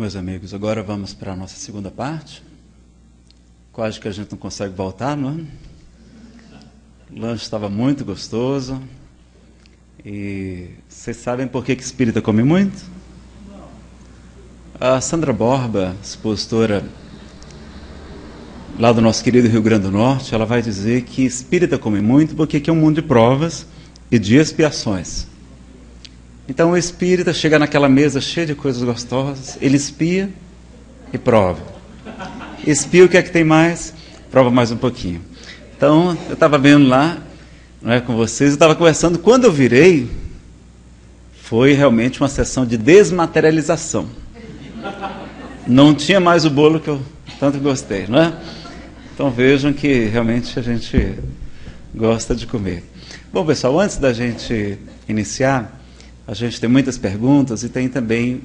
Meus amigos, agora vamos para a nossa segunda parte. Quase que a gente não consegue voltar, não é? O lanche estava muito gostoso. E vocês sabem por que espírita come muito? A Sandra Borba, expositora lá do nosso querido Rio Grande do Norte, ela vai dizer que espírita come muito porque aqui é um mundo de provas e de expiações. Então o espírita chega naquela mesa cheia de coisas gostosas, ele espia e prova. Espia, o que é que tem mais? Prova mais um pouquinho. Então, eu estava vendo lá, não é, com vocês, eu estava conversando, quando eu virei, foi realmente uma sessão de desmaterialização. Não tinha mais o bolo que eu tanto gostei, não é? Então vejam que realmente a gente gosta de comer. Bom, pessoal, antes da gente iniciar, a gente tem muitas perguntas e tem também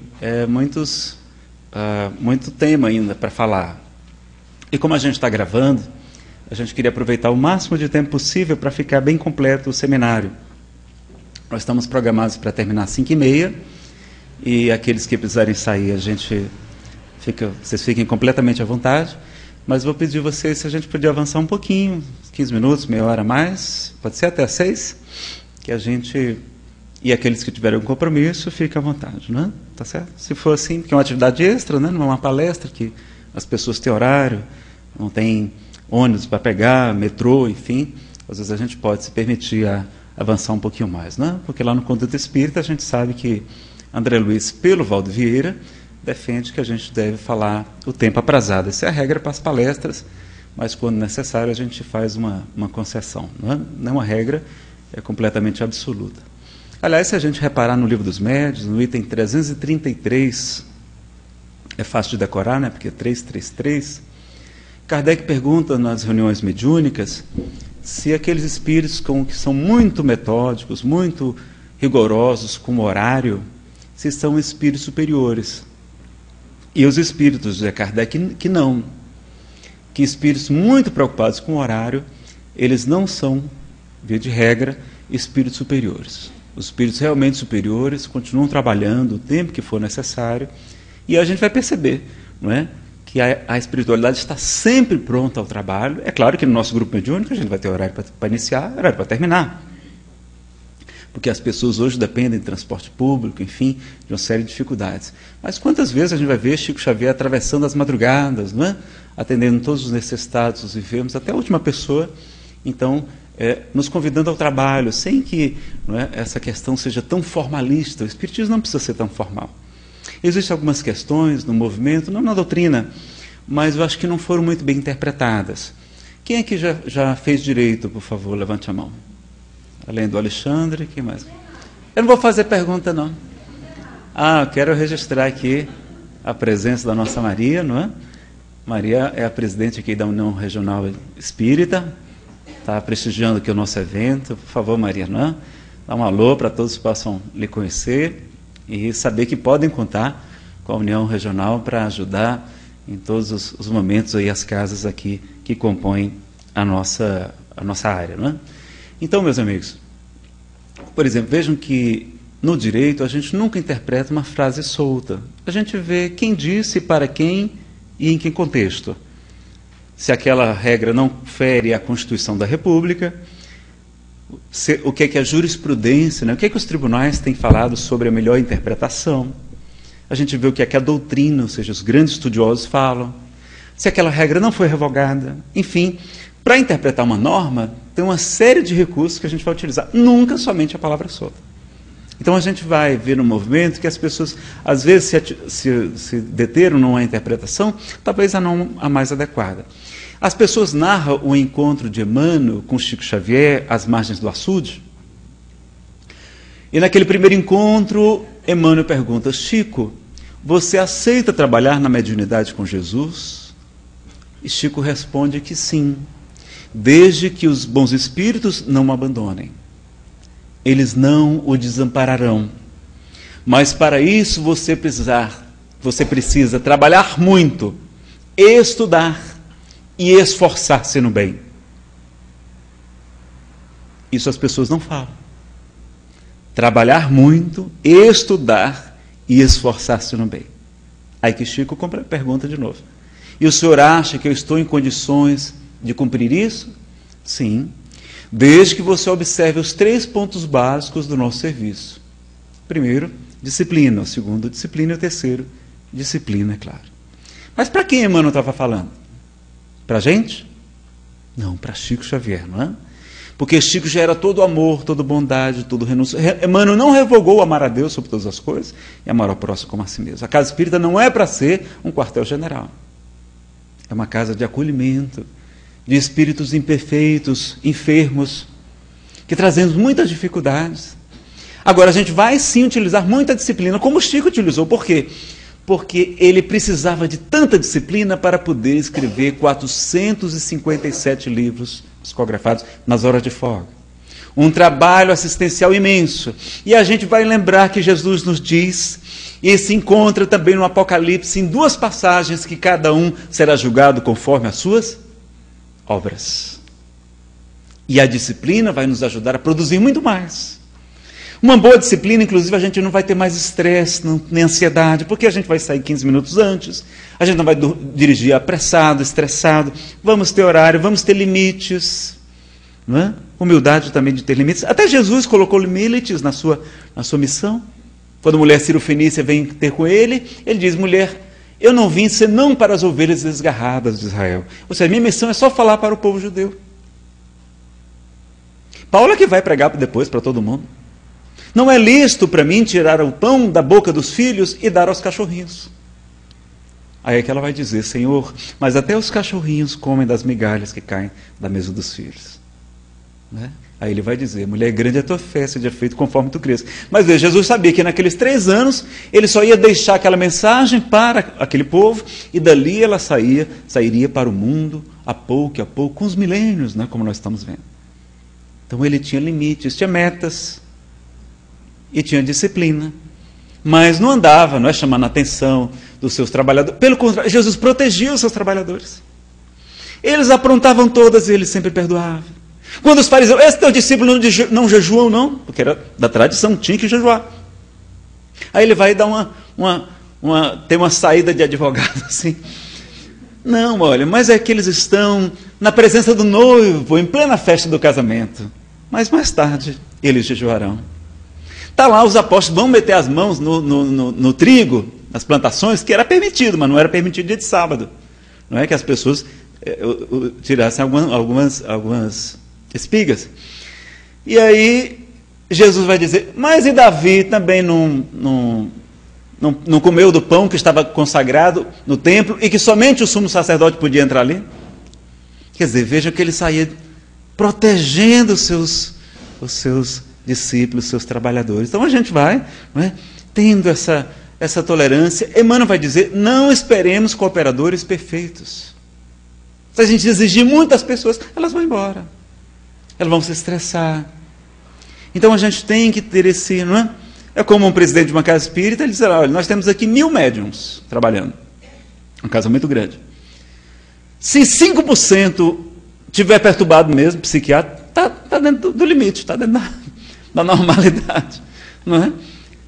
muito tema ainda para falar. E como a gente está gravando, a gente queria aproveitar o máximo de tempo possível para ficar bem completo o seminário. Nós estamos programados para terminar às 5h30, e aqueles que precisarem sair, vocês fiquem completamente à vontade, mas vou pedir a vocês se a gente podia avançar um pouquinho, 15 minutos, meia hora a mais, pode ser até às 6, que a gente... E aqueles que tiverem um compromisso, fiquem à vontade, não é? Tá certo? Se for assim, porque é uma atividade extra, né? Não é uma palestra que as pessoas têm horário, não tem ônibus para pegar, metrô, enfim, às vezes a gente pode se permitir avançar um pouquinho mais, né? Porque lá no Conduta Espírita a gente sabe que André Luiz, pelo Valdo Vieira, defende que a gente deve falar o tempo aprazado. Essa é a regra para as palestras, mas quando necessário a gente faz uma concessão, não é? Não é uma regra, é completamente absoluta. Aliás, se a gente reparar no Livro dos Médiuns, no item 333, é fácil de decorar, né? Porque é 333, Kardec pergunta nas reuniões mediúnicas se aqueles espíritos que são muito metódicos, muito rigorosos com o horário, se são espíritos superiores. E os espíritos de Kardec que não. Que espíritos muito preocupados com o horário, eles não são, via de regra, espíritos superiores. Os espíritos realmente superiores continuam trabalhando o tempo que for necessário, e a gente vai perceber, não é, que a espiritualidade está sempre pronta ao trabalho. É claro que no nosso grupo mediúnico a gente vai ter horário para iniciar, horário para terminar, porque as pessoas hoje dependem de transporte público, enfim, de uma série de dificuldades. Mas quantas vezes a gente vai ver Chico Xavier atravessando as madrugadas, não é? Atendendo todos os necessitados, os enfermos, até a última pessoa, então... nos convidando ao trabalho, sem que, não é, essa questão seja tão formalista. O espiritismo não precisa ser tão formal. Existem algumas questões no movimento, não na doutrina, mas eu acho que não foram muito bem interpretadas. Quem aqui já fez direito, por favor, levante a mão. Além do Alexandre, quem mais? Eu não vou fazer pergunta, não. Eu quero registrar aqui a presença da nossa Maria, não é? Maria é a presidente aqui da União Regional Espírita, está prestigiando aqui o nosso evento. Por favor, Maria, não é? Dá um alô para todos que possam lhe conhecer e saber que podem contar com a União Regional para ajudar em todos os momentos aí as casas aqui que compõem a nossa área, não é? Então, meus amigos, por exemplo, vejam que no direito a gente nunca interpreta uma frase solta. A gente vê quem disse, para quem e em que contexto. Se aquela regra não fere a Constituição da República, o que é a jurisprudência, né? O que é que os tribunais têm falado sobre a melhor interpretação. A gente vê o que é que a doutrina, ou seja, os grandes estudiosos falam. Se aquela regra não foi revogada. Enfim, para interpretar uma norma, tem uma série de recursos que a gente vai utilizar. Nunca somente a palavra solta. Então a gente vai ver no movimento que as pessoas, às vezes, se deteram numa interpretação, talvez a não a mais adequada. As pessoas narram o encontro de Emmanuel com Chico Xavier às margens do açude. E naquele primeiro encontro, Emmanuel pergunta: Chico, você aceita trabalhar na mediunidade com Jesus? E Chico responde que sim, desde que os bons espíritos não o abandonem. Eles não o desampararão. Mas para isso você precisa trabalhar muito, estudar e esforçar-se no bem. Isso as pessoas não falam. Trabalhar muito, estudar e esforçar-se no bem. Aí que Chico pergunta de novo. E o senhor acha que eu estou em condições de cumprir isso? Sim, desde que você observe os 3 pontos básicos do nosso serviço. Primeiro, disciplina. O segundo, disciplina. E o terceiro, disciplina, é claro. Mas para quem Emmanuel estava falando? Para a gente? Não, para Chico Xavier, não é? Porque Chico já era todo amor, toda bondade, todo renúncio. Emmanuel não revogou amar a Deus sobre todas as coisas e amar ao próximo como a si mesmo. A casa espírita não é para ser um quartel-general. É uma casa de acolhimento, de espíritos imperfeitos, enfermos, que trazemos muitas dificuldades. Agora, a gente vai sim utilizar muita disciplina, como o Chico utilizou. Por quê? Porque ele precisava de tanta disciplina para poder escrever 457 livros psicografados nas horas de folga. Um trabalho assistencial imenso. E a gente vai lembrar que Jesus nos diz, e se encontra também no Apocalipse, em 2 passagens, que cada um será julgado conforme as suas obras. E a disciplina vai nos ajudar a produzir muito mais. Uma boa disciplina, inclusive, a gente não vai ter mais estresse, nem ansiedade, porque a gente vai sair 15 minutos antes, a gente não vai dirigir apressado, estressado, vamos ter horário, vamos ter limites, não é? Humildade também de ter limites. Até Jesus colocou limites na sua missão. Quando a mulher Cirofenícia vem ter com ele, ele diz: mulher, eu não vim senão para as ovelhas desgarradas de Israel. Ou seja, minha missão é só falar para o povo judeu. Paulo é que vai pregar depois para todo mundo. Não é lícito para mim tirar o pão da boca dos filhos e dar aos cachorrinhos. Aí é que ela vai dizer: Senhor, mas até os cachorrinhos comem das migalhas que caem da mesa dos filhos. Né? Aí ele vai dizer: mulher, grande é a tua fé, seja feito conforme tu crês. Mas veja, Jesus sabia que naqueles 3 anos ele só ia deixar aquela mensagem para aquele povo, e dali ela sairia para o mundo a pouco, com os milênios, né, como nós estamos vendo. Então ele tinha limites, tinha metas, e tinha disciplina, mas não andava, não é chamando a atenção dos seus trabalhadores. Pelo contrário, Jesus protegia os seus trabalhadores. Eles aprontavam todas e ele sempre perdoava. Quando os fariseus: esse teu discípulo não jejuam, não, porque era da tradição, tinha que jejuar. Aí ele vai dar tem uma saída de advogado assim. Não, olha, mas é que eles estão na presença do noivo, em plena festa do casamento. Mas mais tarde eles jejuarão. Está lá, os apóstolos vão meter as mãos no trigo, nas plantações, que era permitido, mas não era permitido dia de sábado. Não é que as pessoas tirassem algumas espigas. E aí Jesus vai dizer: mas e Davi também não comeu do pão que estava consagrado no templo e que somente o sumo sacerdote podia entrar ali? Quer dizer, vejam que ele saía protegendo os seus discípulos, seus trabalhadores. Então a gente vai, não é, tendo essa tolerância. Emmanuel vai dizer: não esperemos cooperadores perfeitos. Se a gente exigir muitas pessoas, elas vão embora. Elas vão se estressar. Então a gente tem que ter esse, não é? É como um presidente de uma casa espírita, ele diz: olha, nós temos aqui 1000 médiums trabalhando. Uma casa muito grande. Se 5% tiver perturbado mesmo, psiquiatra, está dentro do limite, está dentro da normalidade, não é?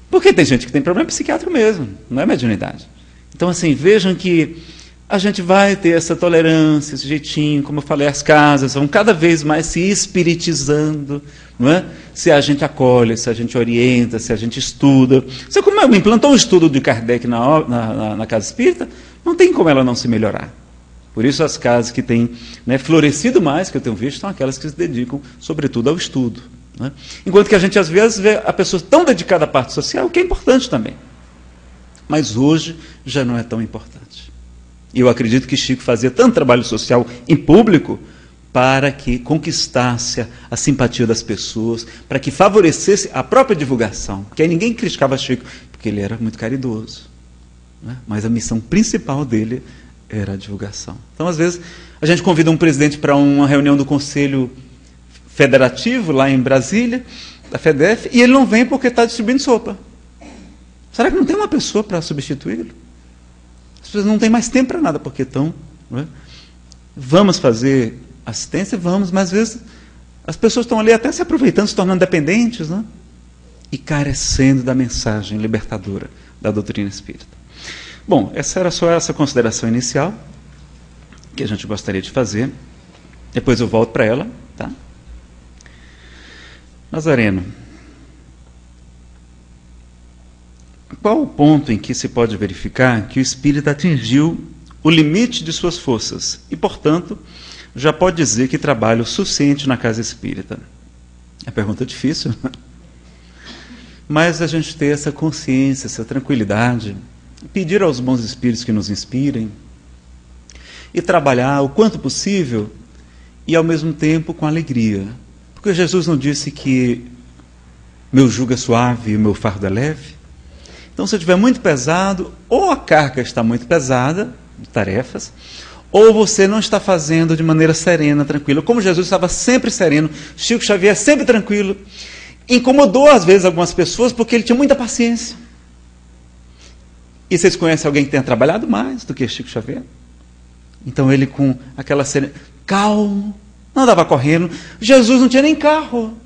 Porque tem gente que tem problema psiquiátrico mesmo, não é mediunidade. Então, assim, vejam que a gente vai ter essa tolerância, esse jeitinho, como eu falei, as casas vão cada vez mais se espiritizando, não é? Se a gente acolhe, se a gente orienta, se a gente estuda. Você como implantou um estudo de Kardec na casa espírita, não tem como ela não se melhorar. Por isso as casas que têm, né, florescido mais, que eu tenho visto, são aquelas que se dedicam, sobretudo, ao estudo. Né? Enquanto que a gente, às vezes, vê a pessoa tão dedicada à parte social, que é importante também. Mas hoje já não é tão importante. E eu acredito que Chico fazia tanto trabalho social em público para que conquistasse a simpatia das pessoas, para que favorecesse a própria divulgação. Porque aí ninguém criticava Chico, porque ele era muito caridoso. Né? Mas a missão principal dele era a divulgação. Então, às vezes, a gente convida um presidente para uma reunião do Conselho Federativo, lá em Brasília, da FEDEF, e ele não vem porque está distribuindo sopa. Será que não tem uma pessoa para substituí-lo? As pessoas não têm mais tempo para nada, porque estão... Não é? Vamos fazer assistência? Vamos, mas às vezes as pessoas estão ali até se aproveitando, se tornando dependentes, né? E carecendo da mensagem libertadora da doutrina espírita. Bom, essa era só essa consideração inicial que a gente gostaria de fazer. Depois eu volto para ela, tá? Nazareno, qual o ponto em que se pode verificar que o espírito atingiu o limite de suas forças e, portanto, já pode dizer que trabalha o suficiente na casa espírita? É pergunta difícil, mas a gente ter essa consciência, essa tranquilidade, pedir aos bons espíritos que nos inspirem e trabalhar o quanto possível e ao mesmo tempo com alegria. Porque Jesus não disse que meu jugo é suave e o meu fardo é leve? Então, se estiver muito pesado, ou a carga está muito pesada, de tarefas, ou você não está fazendo de maneira serena, tranquila. Como Jesus estava sempre sereno, Chico Xavier sempre tranquilo, incomodou às vezes algumas pessoas porque ele tinha muita paciência. E vocês conhecem alguém que tenha trabalhado mais do que Chico Xavier? Então ele com aquela serena, calmo, não andava correndo. Jesus não tinha nem carro,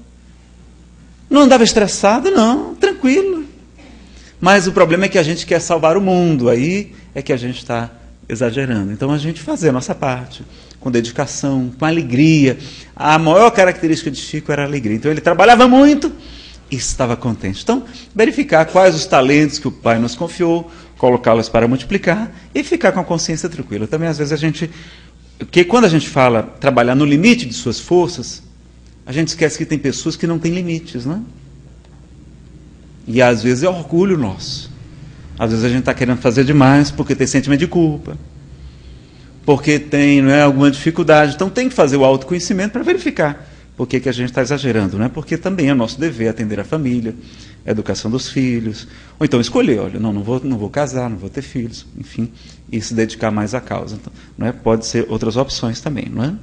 não andava estressado, não, tranquilo. Mas o problema é que a gente quer salvar o mundo, aí é que a gente está exagerando. Então a gente fazer a nossa parte, com dedicação, com alegria. A maior característica de Chico era a alegria. Então ele trabalhava muito e estava contente. Então, verificar quais os talentos que o Pai nos confiou, colocá-los para multiplicar e ficar com a consciência tranquila. Também às vezes a gente... Porque quando a gente fala trabalhar no limite de suas forças, a gente esquece que tem pessoas que não têm limites, né? E às vezes é orgulho nosso. Às vezes a gente está querendo fazer demais porque tem sentimento de culpa, porque tem alguma dificuldade. Então tem que fazer o autoconhecimento para verificar por que a gente está exagerando. Não é? Porque também é nosso dever atender a família, a educação dos filhos. Ou então escolher, olha, não vou casar, não vou ter filhos, enfim, e se dedicar mais à causa. Então, não é? Pode ser outras opções também, não é?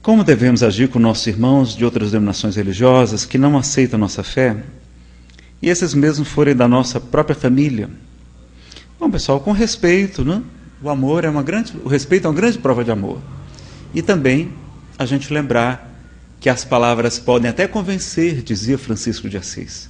Como devemos agir com nossos irmãos de outras denominações religiosas que não aceitam nossa fé, e esses mesmos forem da nossa própria família? Bom, pessoal, com respeito, né? O respeito é uma grande prova de amor. E também a gente lembrar que as palavras podem até convencer, dizia Francisco de Assis,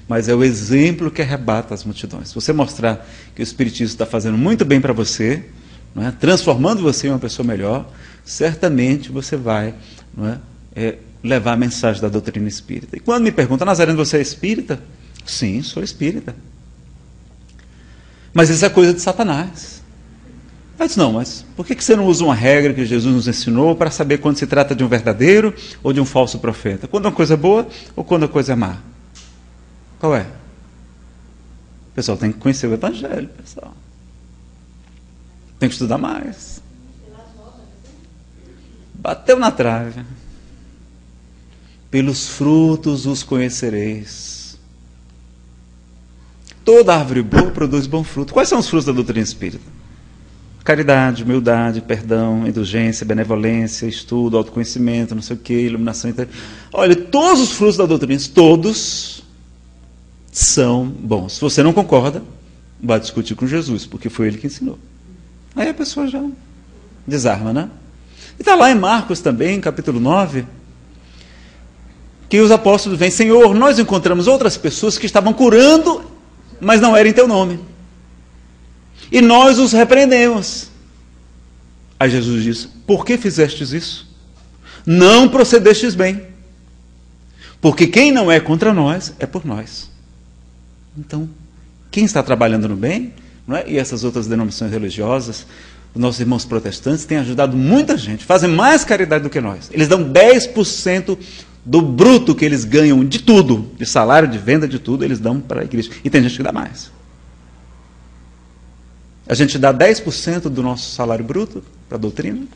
mas é o exemplo que arrebata as multidões. Se você mostrar que o Espiritismo está fazendo muito bem para você, não é? Transformando você em uma pessoa melhor, certamente você vai, não é, levar a mensagem da doutrina espírita. E quando me perguntam, Nazareno, você é espírita? Sim, sou espírita. Mas isso é coisa de Satanás. Eu disse, não, mas por que você não usa uma regra que Jesus nos ensinou para saber quando se trata de um verdadeiro ou de um falso profeta? Quando uma coisa é boa ou quando a coisa é má? Qual é? O pessoal tem que conhecer o Evangelho, pessoal. Tem que estudar mais. Bateu na trave. Pelos frutos os conhecereis. Toda árvore boa produz bom fruto. Quais são os frutos da doutrina espírita? Caridade, humildade, perdão, indulgência, benevolência, estudo, autoconhecimento, não sei o que, iluminação interior. Olha, todos os frutos da doutrina, todos são bons. Se você não concorda, vai discutir com Jesus, porque foi ele que ensinou. Aí a pessoa já desarma, né? E está lá em Marcos também, capítulo 9, que os apóstolos vêm, Senhor, nós encontramos outras pessoas que estavam curando, mas não era em teu nome. E nós os repreendemos. Aí Jesus diz, por que fizestes isso? Não procedestes bem. Porque quem não é contra nós, é por nós. Então, quem está trabalhando no bem, não é? E essas outras denominações religiosas, os nossos irmãos protestantes têm ajudado muita gente, fazem mais caridade do que nós. Eles dão 10% do bruto que eles ganham de tudo, de salário, de venda, de tudo, eles dão para a igreja. E tem gente que dá mais. A gente dá 10% do nosso salário bruto para a doutrina.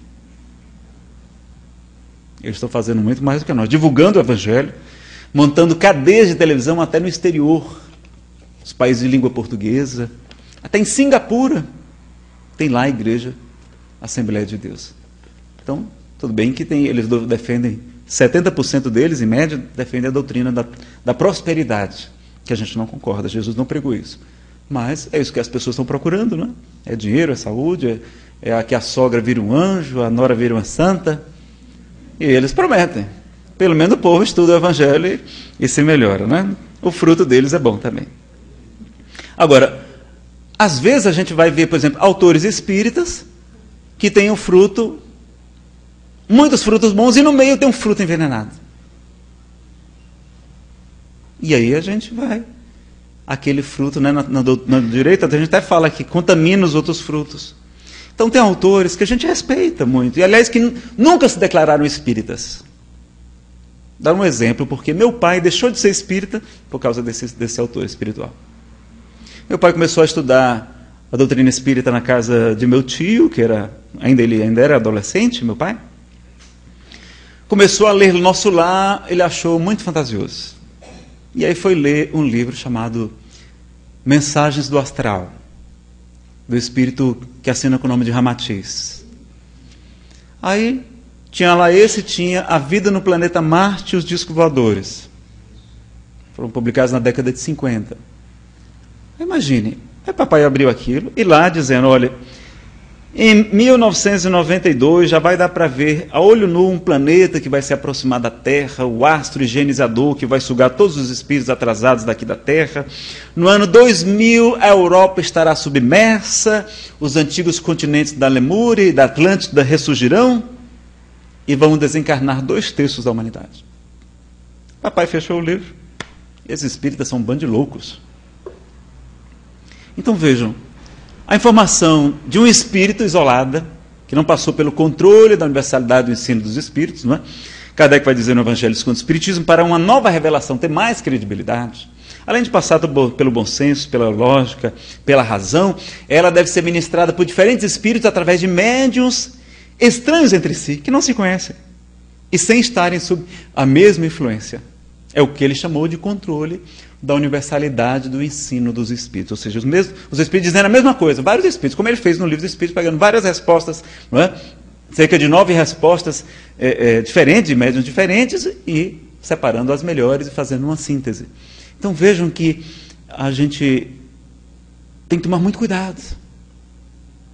Eles estão fazendo muito mais do que nós, divulgando o Evangelho, montando cadeias de televisão até no exterior, os países de língua portuguesa, até em Singapura, tem lá a igreja Assembleia de Deus. Então, tudo bem que eles defendem, 70% deles, em média, defendem a doutrina da prosperidade, que a gente não concorda, Jesus não pregou isso. Mas é isso que as pessoas estão procurando, não é? É dinheiro, é saúde, é que a sogra vira um anjo, a nora vira uma santa, e eles prometem. Pelo menos o povo estuda o Evangelho e se melhora, né? O fruto deles é bom também. Agora, às vezes a gente vai ver, por exemplo, autores espíritas que têm um fruto, muitos frutos bons, e no meio tem um fruto envenenado. E aí a gente vai, aquele fruto, né, na direita, a gente até fala que contamina os outros frutos. Então tem autores que a gente respeita muito, e aliás que nunca se declararam espíritas. Dar um exemplo, porque meu pai deixou de ser espírita por causa desse autor espiritual. Meu pai começou a estudar a doutrina espírita na casa de meu tio, que ele ainda era adolescente, meu pai. Começou a ler Nosso Lar, ele achou muito fantasioso. E aí foi ler um livro chamado Mensagens do Astral, do espírito que assina com o nome de Ramatiz. Aí tinha lá tinha A Vida no Planeta Marte e os Discos Voadores. Foram publicados na década de 50. Imagine, aí papai abriu aquilo e lá dizendo, olha, em 1992 já vai dar para ver a olho nu um planeta que vai se aproximar da Terra, o astro higienizador que vai sugar todos os espíritos atrasados daqui da Terra. No ano 2000 a Europa estará submersa, os antigos continentes da Lemúria e da Atlântida ressurgirão e vão desencarnar 2/3 da humanidade. Papai fechou o livro. Esses espíritas são um bando de loucos. Então vejam, a informação de um espírito isolada, que não passou pelo controle da universalidade do ensino dos espíritos, não é? Kardec vai dizer no Evangelho segundo o Espiritismo, para uma nova revelação ter mais credibilidade, além de passar pelo bom senso, pela lógica, pela razão, ela deve ser ministrada por diferentes espíritos através de médiuns estranhos entre si, que não se conhecem, e sem estarem sob a mesma influência. É o que ele chamou de controle da universalidade do ensino dos espíritos. Ou seja, os espíritos dizendo a mesma coisa, vários espíritos, como ele fez no livro dos espíritos, pegando várias respostas, não é? Cerca de 9 respostas diferentes, de médiuns diferentes, e separando as melhores e fazendo uma síntese. Então vejam que a gente tem que tomar muito cuidado.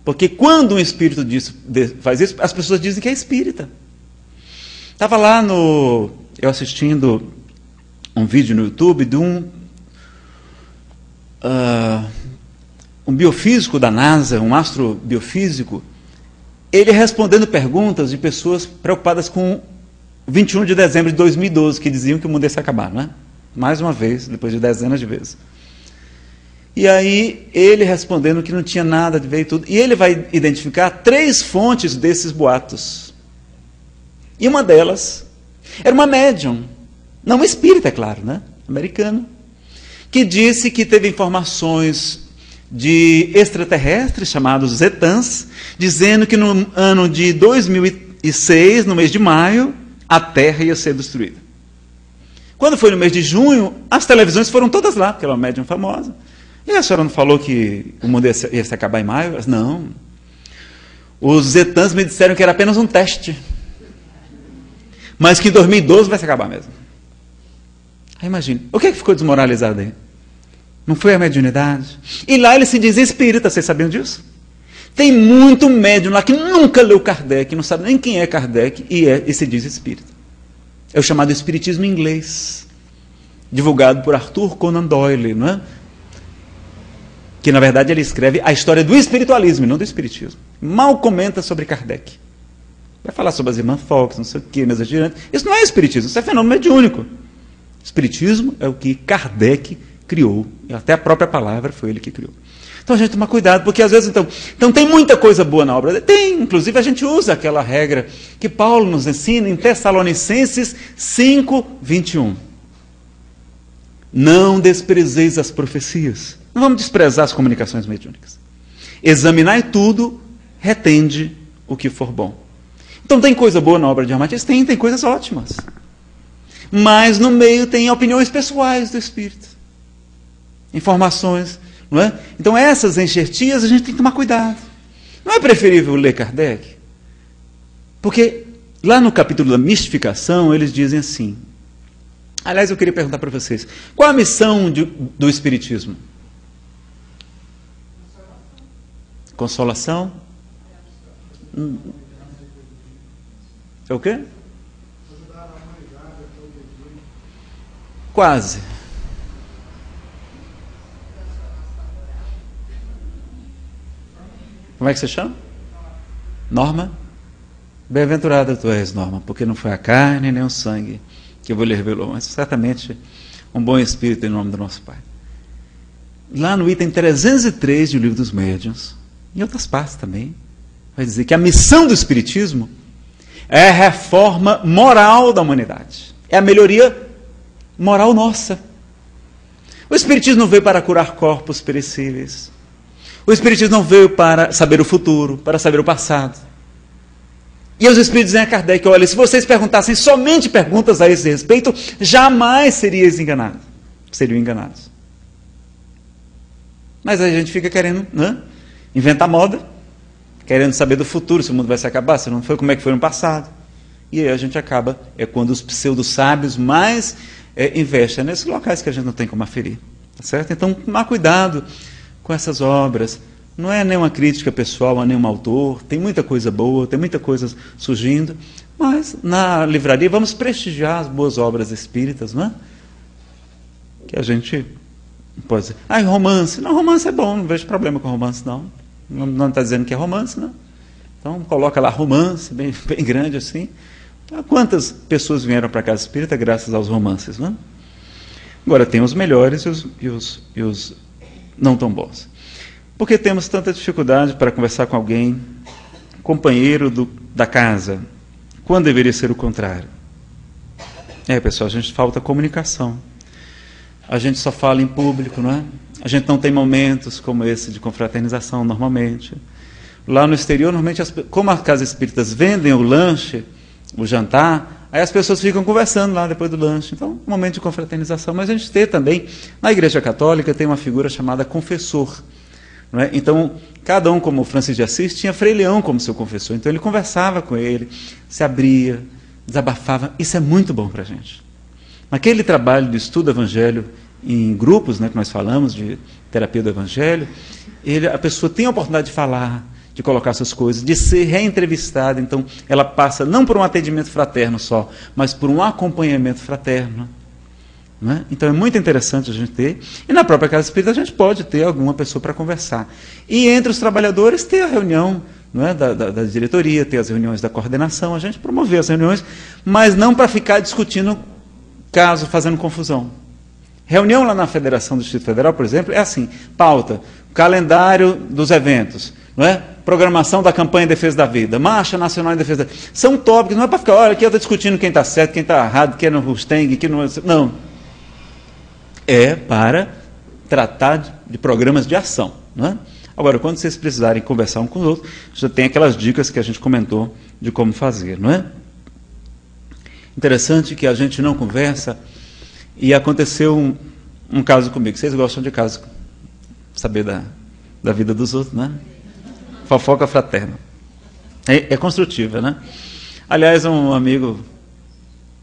Porque quando um espírito faz isso, as pessoas dizem que é espírita. Estava lá eu assistindo um vídeo no YouTube de um biofísico da NASA, um astrobiofísico, ele respondendo perguntas de pessoas preocupadas com 21 de dezembro de 2012, que diziam que o mundo ia se acabar, não é? Mais uma vez, depois de dezenas de vezes. E aí, ele respondendo que não tinha nada de ver e tudo, e ele vai identificar 3 fontes desses boatos. E uma delas era uma médium, não espírita, é claro, né? Americano, que disse que teve informações de extraterrestres, chamados Zetãs, dizendo que no ano de 2006, no mês de maio, a Terra ia ser destruída. Quando foi no mês de junho, as televisões foram todas lá, porque ela é uma médium famosa. E a senhora não falou que o mundo ia se acabar em maio? Elas, não. Os Zetãs me disseram que era apenas um teste, mas que em 2012 vai se acabar mesmo. Aí imagine, o que ficou desmoralizado aí? Não foi a mediunidade? E lá ele se diz espírita, vocês sabiam disso? Tem muito médium lá que nunca leu Kardec, não sabe nem quem é Kardec, e se diz espírita. É o chamado espiritismo inglês, divulgado por Arthur Conan Doyle, não é? Que na verdade ele escreve a história do espiritualismo e não do espiritismo. Mal comenta sobre Kardec. Vai falar sobre as irmãs Fox, não sei o que, mesas girantes. Isso não é espiritismo, isso é fenômeno mediúnico. Espiritismo é o que Kardec criou, e até a própria palavra foi ele que criou. Então a gente toma cuidado, porque às vezes então tem muita coisa boa na obra dele. Tem, inclusive a gente usa aquela regra que Paulo nos ensina em Tessalonicenses 5:21. Não desprezeis as profecias. Não vamos desprezar as comunicações mediúnicas. Examinai tudo, retende o que for bom. Então tem coisa boa na obra de Ramatiz? Tem coisas ótimas. Mas no meio tem opiniões pessoais do espírito. Informações, não é? Então essas enxertias a gente tem que tomar cuidado. Não é preferível ler Kardec? Porque lá no capítulo da mistificação eles dizem assim. Aliás, eu queria perguntar para vocês, qual a missão do espiritismo? Consolação? É o quê? Como é que você chama? Norma? Bem-aventurada tu és, Norma, porque não foi a carne nem o sangue que vos lhe revelou, mas certamente um bom espírito em nome do nosso Pai. Lá no item 303 do Livro dos Médiuns, em outras partes também, vai dizer que a missão do Espiritismo é a reforma moral da humanidade. É a melhoria moral nossa. O Espiritismo não veio para curar corpos perecíveis. O Espiritismo não veio para saber o futuro, para saber o passado. E os Espíritos dizem a Kardec, olha, se vocês perguntassem somente perguntas a esse respeito, jamais seriam enganados. Mas a gente fica querendo, né, inventar moda, querendo saber do futuro, se o mundo vai se acabar, se não foi, como é que foi no passado. E aí a gente acaba, é quando os pseudo-sábios mais investem nesses locais que a gente não tem como aferir. Tá certo? Então, tomar cuidado com essas obras. Não é nenhuma crítica pessoal a nenhum autor, tem muita coisa boa, tem muita coisa surgindo, mas na livraria vamos prestigiar as boas obras espíritas, não é? Que a gente pode dizer, romance. Não, romance é bom, não vejo problema com romance, não. Não está dizendo que é romance, não. Então, coloca lá romance, bem grande assim. Quantas pessoas vieram para a Casa Espírita graças aos romances, não é? Agora, tem os melhores e os não tão bons. Por que temos tanta dificuldade para conversar com alguém, companheiro da casa, quando deveria ser o contrário? Pessoal, a gente falta comunicação. A gente só fala em público, não é? A gente não tem momentos como esse de confraternização, normalmente. Lá no exterior, normalmente, como as casas espíritas vendem o lanche, o jantar, aí as pessoas ficam conversando lá depois do lanche. Então, um momento de confraternização. Mas a gente tem também, na Igreja Católica, tem uma figura chamada confessor. Não é? Então, cada um, como Francisco de Assis, tinha Frei Leão como seu confessor. Então, ele conversava com ele, se abria, desabafava. Isso é muito bom para a gente. Naquele trabalho de estudo do Evangelho em grupos, né, que nós falamos, de terapia do Evangelho, a pessoa tem a oportunidade de falar, de colocar suas coisas, de ser reentrevistada. Então, ela passa não por um atendimento fraterno só, mas por um acompanhamento fraterno. Né? Então é muito interessante a gente ter, e na própria Casa Espírita a gente pode ter alguma pessoa para conversar. E entre os trabalhadores ter a reunião, não é, da diretoria, ter as reuniões da coordenação, a gente promover as reuniões, mas não para ficar discutindo caso, fazendo confusão. Reunião lá na Federação do Distrito Federal, por exemplo, é assim, pauta, calendário dos eventos, não é? Programação da campanha em defesa da vida, marcha nacional em defesa da vida. São tópicos, não é para ficar, olha, aqui eu estou discutindo quem está certo, quem está errado, quem é no Rusteng, quem não é... Não. É para tratar de programas de ação. Não é? Agora, quando vocês precisarem conversar um com os outros, já tem aquelas dicas que a gente comentou de como fazer, não é? Interessante que a gente não conversa, e aconteceu um caso comigo. Vocês gostam de caso, saber da vida dos outros, né? Fofoca fraterna. É construtiva, né? Aliás, um amigo,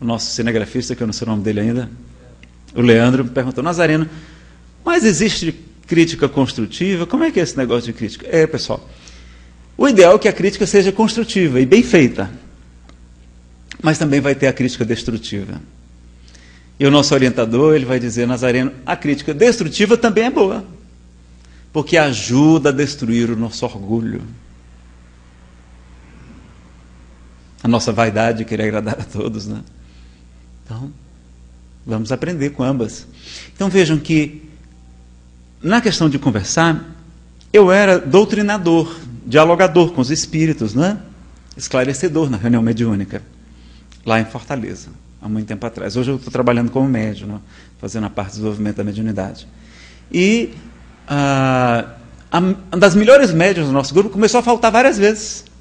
o nosso cinegrafista, que eu não sei o nome dele ainda, o Leandro, me perguntou, Nazareno, mas existe crítica construtiva? Como é que é esse negócio de crítica? Pessoal, o ideal é que a crítica seja construtiva e bem feita, mas também vai ter a crítica destrutiva. E o nosso orientador, ele vai dizer, Nazareno, a crítica destrutiva também é boa, porque ajuda a destruir o nosso orgulho, a nossa vaidade de querer agradar a todos, né? Então, vamos aprender com ambas. Então vejam que, na questão de conversar, eu era doutrinador, dialogador com os espíritos, né? Esclarecedor na reunião mediúnica, lá em Fortaleza, há muito tempo atrás. Hoje eu estou trabalhando como médium, né? Fazendo a parte do desenvolvimento da mediunidade. E uma das melhores médiuns do nosso grupo começou a faltar várias vezes.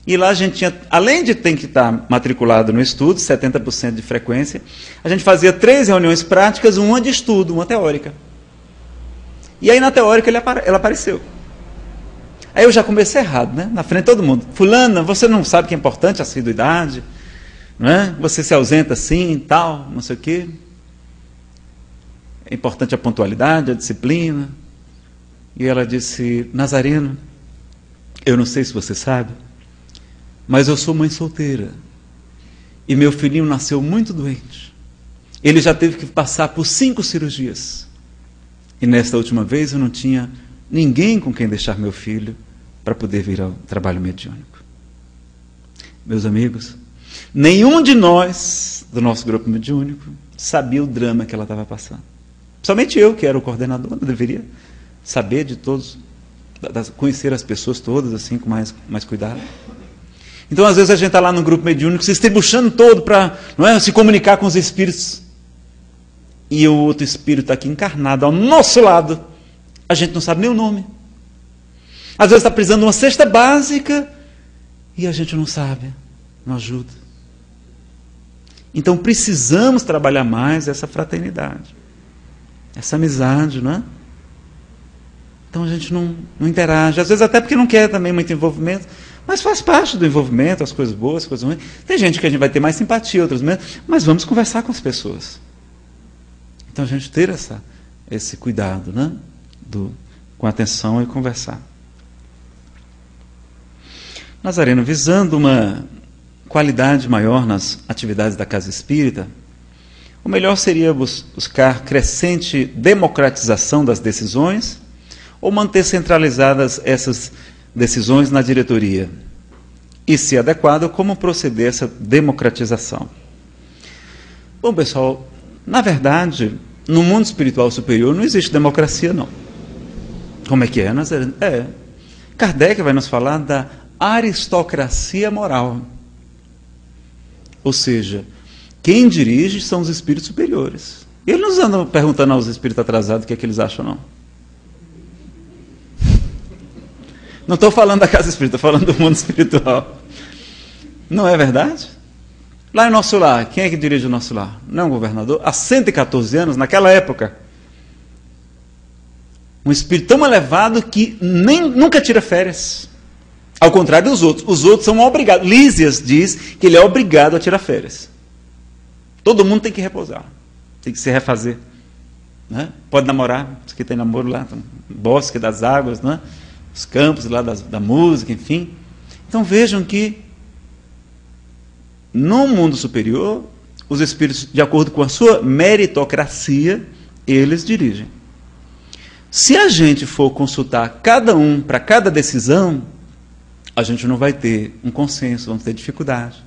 E lá a gente tinha, além de ter que estar matriculado no estudo, 70% de frequência, a gente fazia 3 reuniões práticas, uma de estudo, uma teórica. E aí na teórica ela apareceu. Aí eu já comecei errado, né? Na frente de todo mundo. Fulana, você não sabe que é importante a assiduidade? Não é? Você se ausenta assim, tal, não sei o quê. É importante a pontualidade, a disciplina. E ela disse, Nazareno, eu não sei se você sabe, mas eu sou mãe solteira. E meu filhinho nasceu muito doente. Ele já teve que passar por 5 cirurgias. E nesta última vez eu não tinha ninguém com quem deixar meu filho para poder vir ao trabalho mediúnico. Meus amigos, nenhum de nós, do nosso grupo mediúnico, sabia o drama que ela estava passando. Somente eu, que era o coordenador, deveria saber de todos, conhecer as pessoas todas assim com mais cuidado. Então, às vezes, a gente está lá no grupo mediúnico, se estribuchando todo para se comunicar com os espíritos. E o outro espírito está aqui encarnado ao nosso lado. A gente não sabe nem o nome. Às vezes está precisando de uma cesta básica e a gente não sabe, não ajuda. Então, precisamos trabalhar mais essa fraternidade, essa amizade, não é? Então, a gente não interage. Às vezes, até porque não quer também muito envolvimento. Mas faz parte do envolvimento, as coisas boas, as coisas ruins. Tem gente que a gente vai ter mais simpatia, outras menos, mas vamos conversar com as pessoas. Então a gente ter esse cuidado, né? Com atenção e conversar. Nazareno, visando uma qualidade maior nas atividades da Casa Espírita, o melhor seria buscar crescente democratização das decisões ou manter centralizadas essas decisões na diretoria? E, se adequado, como proceder essa democratização? Bom, pessoal, na verdade, no mundo espiritual superior não existe democracia, não. Como é que é, Nazareno? Kardec vai nos falar da aristocracia moral. Ou seja, quem dirige são os espíritos superiores. Eles não andam perguntando aos espíritos atrasados o que é que eles acham, não. Não estou falando da casa espírita, estou falando do mundo espiritual. Não é verdade? Lá em nosso lar, quem é que dirige o nosso lar? Não é um governador? Há 114 anos, naquela época, um espírito tão elevado que nunca tira férias. Ao contrário dos outros. Os outros são obrigados. Lísias diz que ele é obrigado a tirar férias. Todo mundo tem que repousar. Tem que se refazer. Né? Pode namorar, os que tem namoro lá, bosque das águas, né? Os campos lá da música, enfim. Então vejam que no mundo superior, os espíritos, de acordo com a sua meritocracia, eles dirigem. Se a gente for consultar cada um para cada decisão, a gente não vai ter um consenso, vamos ter dificuldade.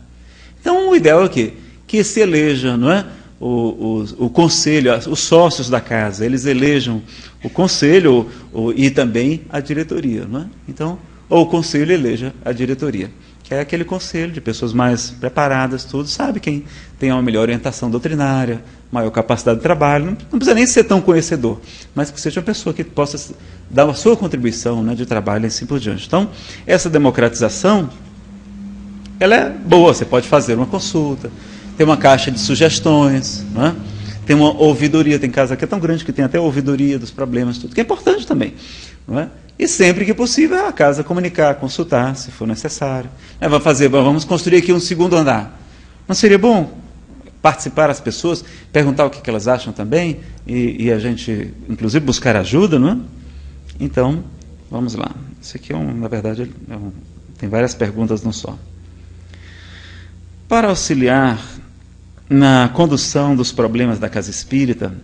Então o ideal é o quê? Que se eleja, não é? O conselho, os sócios da casa, eles elejam o conselho e também a diretoria. Não é? Então, ou o conselho eleja a diretoria, que é aquele conselho de pessoas mais preparadas, tudo, sabe quem tem uma melhor orientação doutrinária, maior capacidade de trabalho, não precisa nem ser tão conhecedor, mas que seja uma pessoa que possa dar a sua contribuição, né, de trabalho e assim por diante. Então, essa democratização, ela é boa, você pode fazer uma consulta, tem uma caixa de sugestões, não é? Tem uma ouvidoria, tem casa que é tão grande que tem até ouvidoria dos problemas, tudo, que é importante também. Não é? E sempre que possível a casa comunicar, consultar, se for necessário. Vamos construir aqui um segundo andar. Não seria bom participar as pessoas, perguntar o que elas acham também, e a gente, inclusive, buscar ajuda, não é? Então, vamos lá. Isso aqui na verdade, tem várias perguntas num só. Para auxiliar na condução dos problemas da casa espírita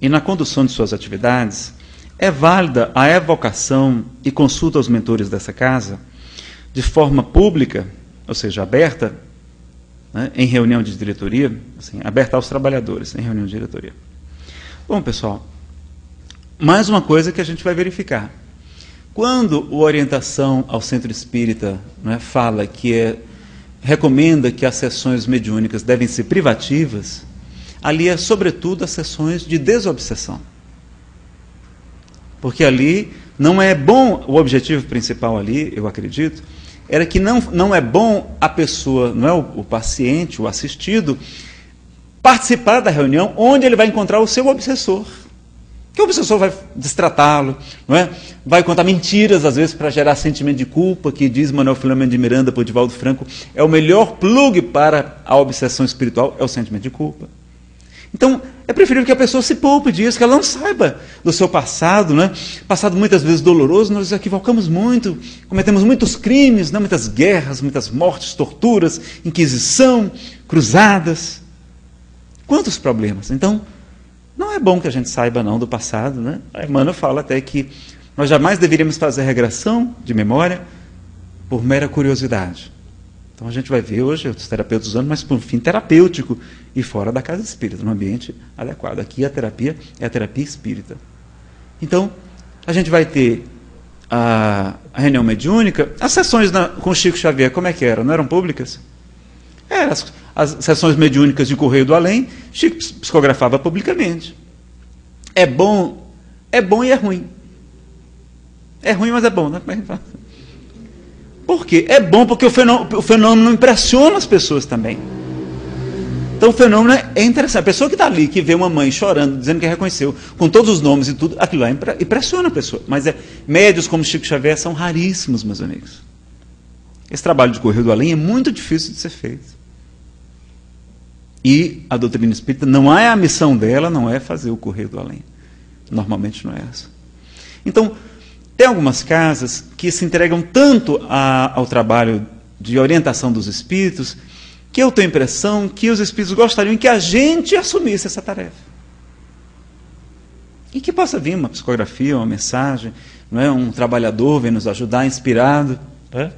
e na condução de suas atividades, é válida a evocação e consulta aos mentores dessa casa de forma pública, ou seja, aberta, né, em reunião de diretoria, assim, aberta aos trabalhadores, em reunião de diretoria. Bom, pessoal, mais uma coisa que a gente vai verificar. Quando a orientação ao centro espírita, né, fala que recomenda que as sessões mediúnicas devem ser privativas, ali é sobretudo as sessões de desobsessão. Porque ali não é bom, o objetivo principal ali, eu acredito, era que não é bom a pessoa, não é o paciente, o assistido, participar da reunião onde ele vai encontrar o seu obsessor. Que o obsessor vai destratá-lo, não é? Vai contar mentiras, às vezes, para gerar sentimento de culpa, que diz Manuel Filomeno de Miranda, por Divaldo Franco, é o melhor plug para a obsessão espiritual, é o sentimento de culpa. Então, é preferível que a pessoa se poupe disso, que ela não saiba do seu passado, né? Passado muitas vezes doloroso, nós equivocamos muito, cometemos muitos crimes, né? Muitas guerras, muitas mortes, torturas, inquisição, cruzadas. Quantos problemas? Então, não é bom que a gente saiba não do passado, né? A Emmanuel fala até que Nós jamais deveríamos fazer regressão de memória por mera curiosidade. Então a gente vai ver hoje os terapeutas usando, mas por um fim terapêutico e fora da casa espírita, no ambiente adequado. Aqui a terapia é a terapia espírita. Então, a gente vai ter a reunião mediúnica. As sessões com o Chico Xavier, como é que eram? Não eram públicas? Eram as sessões mediúnicas de Correio do Além. Chico psicografava publicamente. É bom e é ruim. É ruim, mas é bom, né? Como é que fala? Por quê? É bom porque o fenômeno impressiona as pessoas também. Então o fenômeno é interessante. A pessoa que está ali, que vê uma mãe chorando, dizendo que reconheceu, com todos os nomes e tudo, aquilo lá impressiona a pessoa. Mas médios como Chico Xavier são raríssimos, meus amigos. Esse trabalho de Correio do Além é muito difícil de ser feito. E a doutrina espírita, não é a missão dela, não é fazer o Correio do Além. Normalmente não é essa. Então, tem algumas casas que se entregam tanto ao trabalho de orientação dos espíritos, que eu tenho a impressão que os espíritos gostariam que a gente assumisse essa tarefa. E que possa vir uma psicografia, uma mensagem, não é? Um trabalhador vem nos ajudar, inspirado. Né?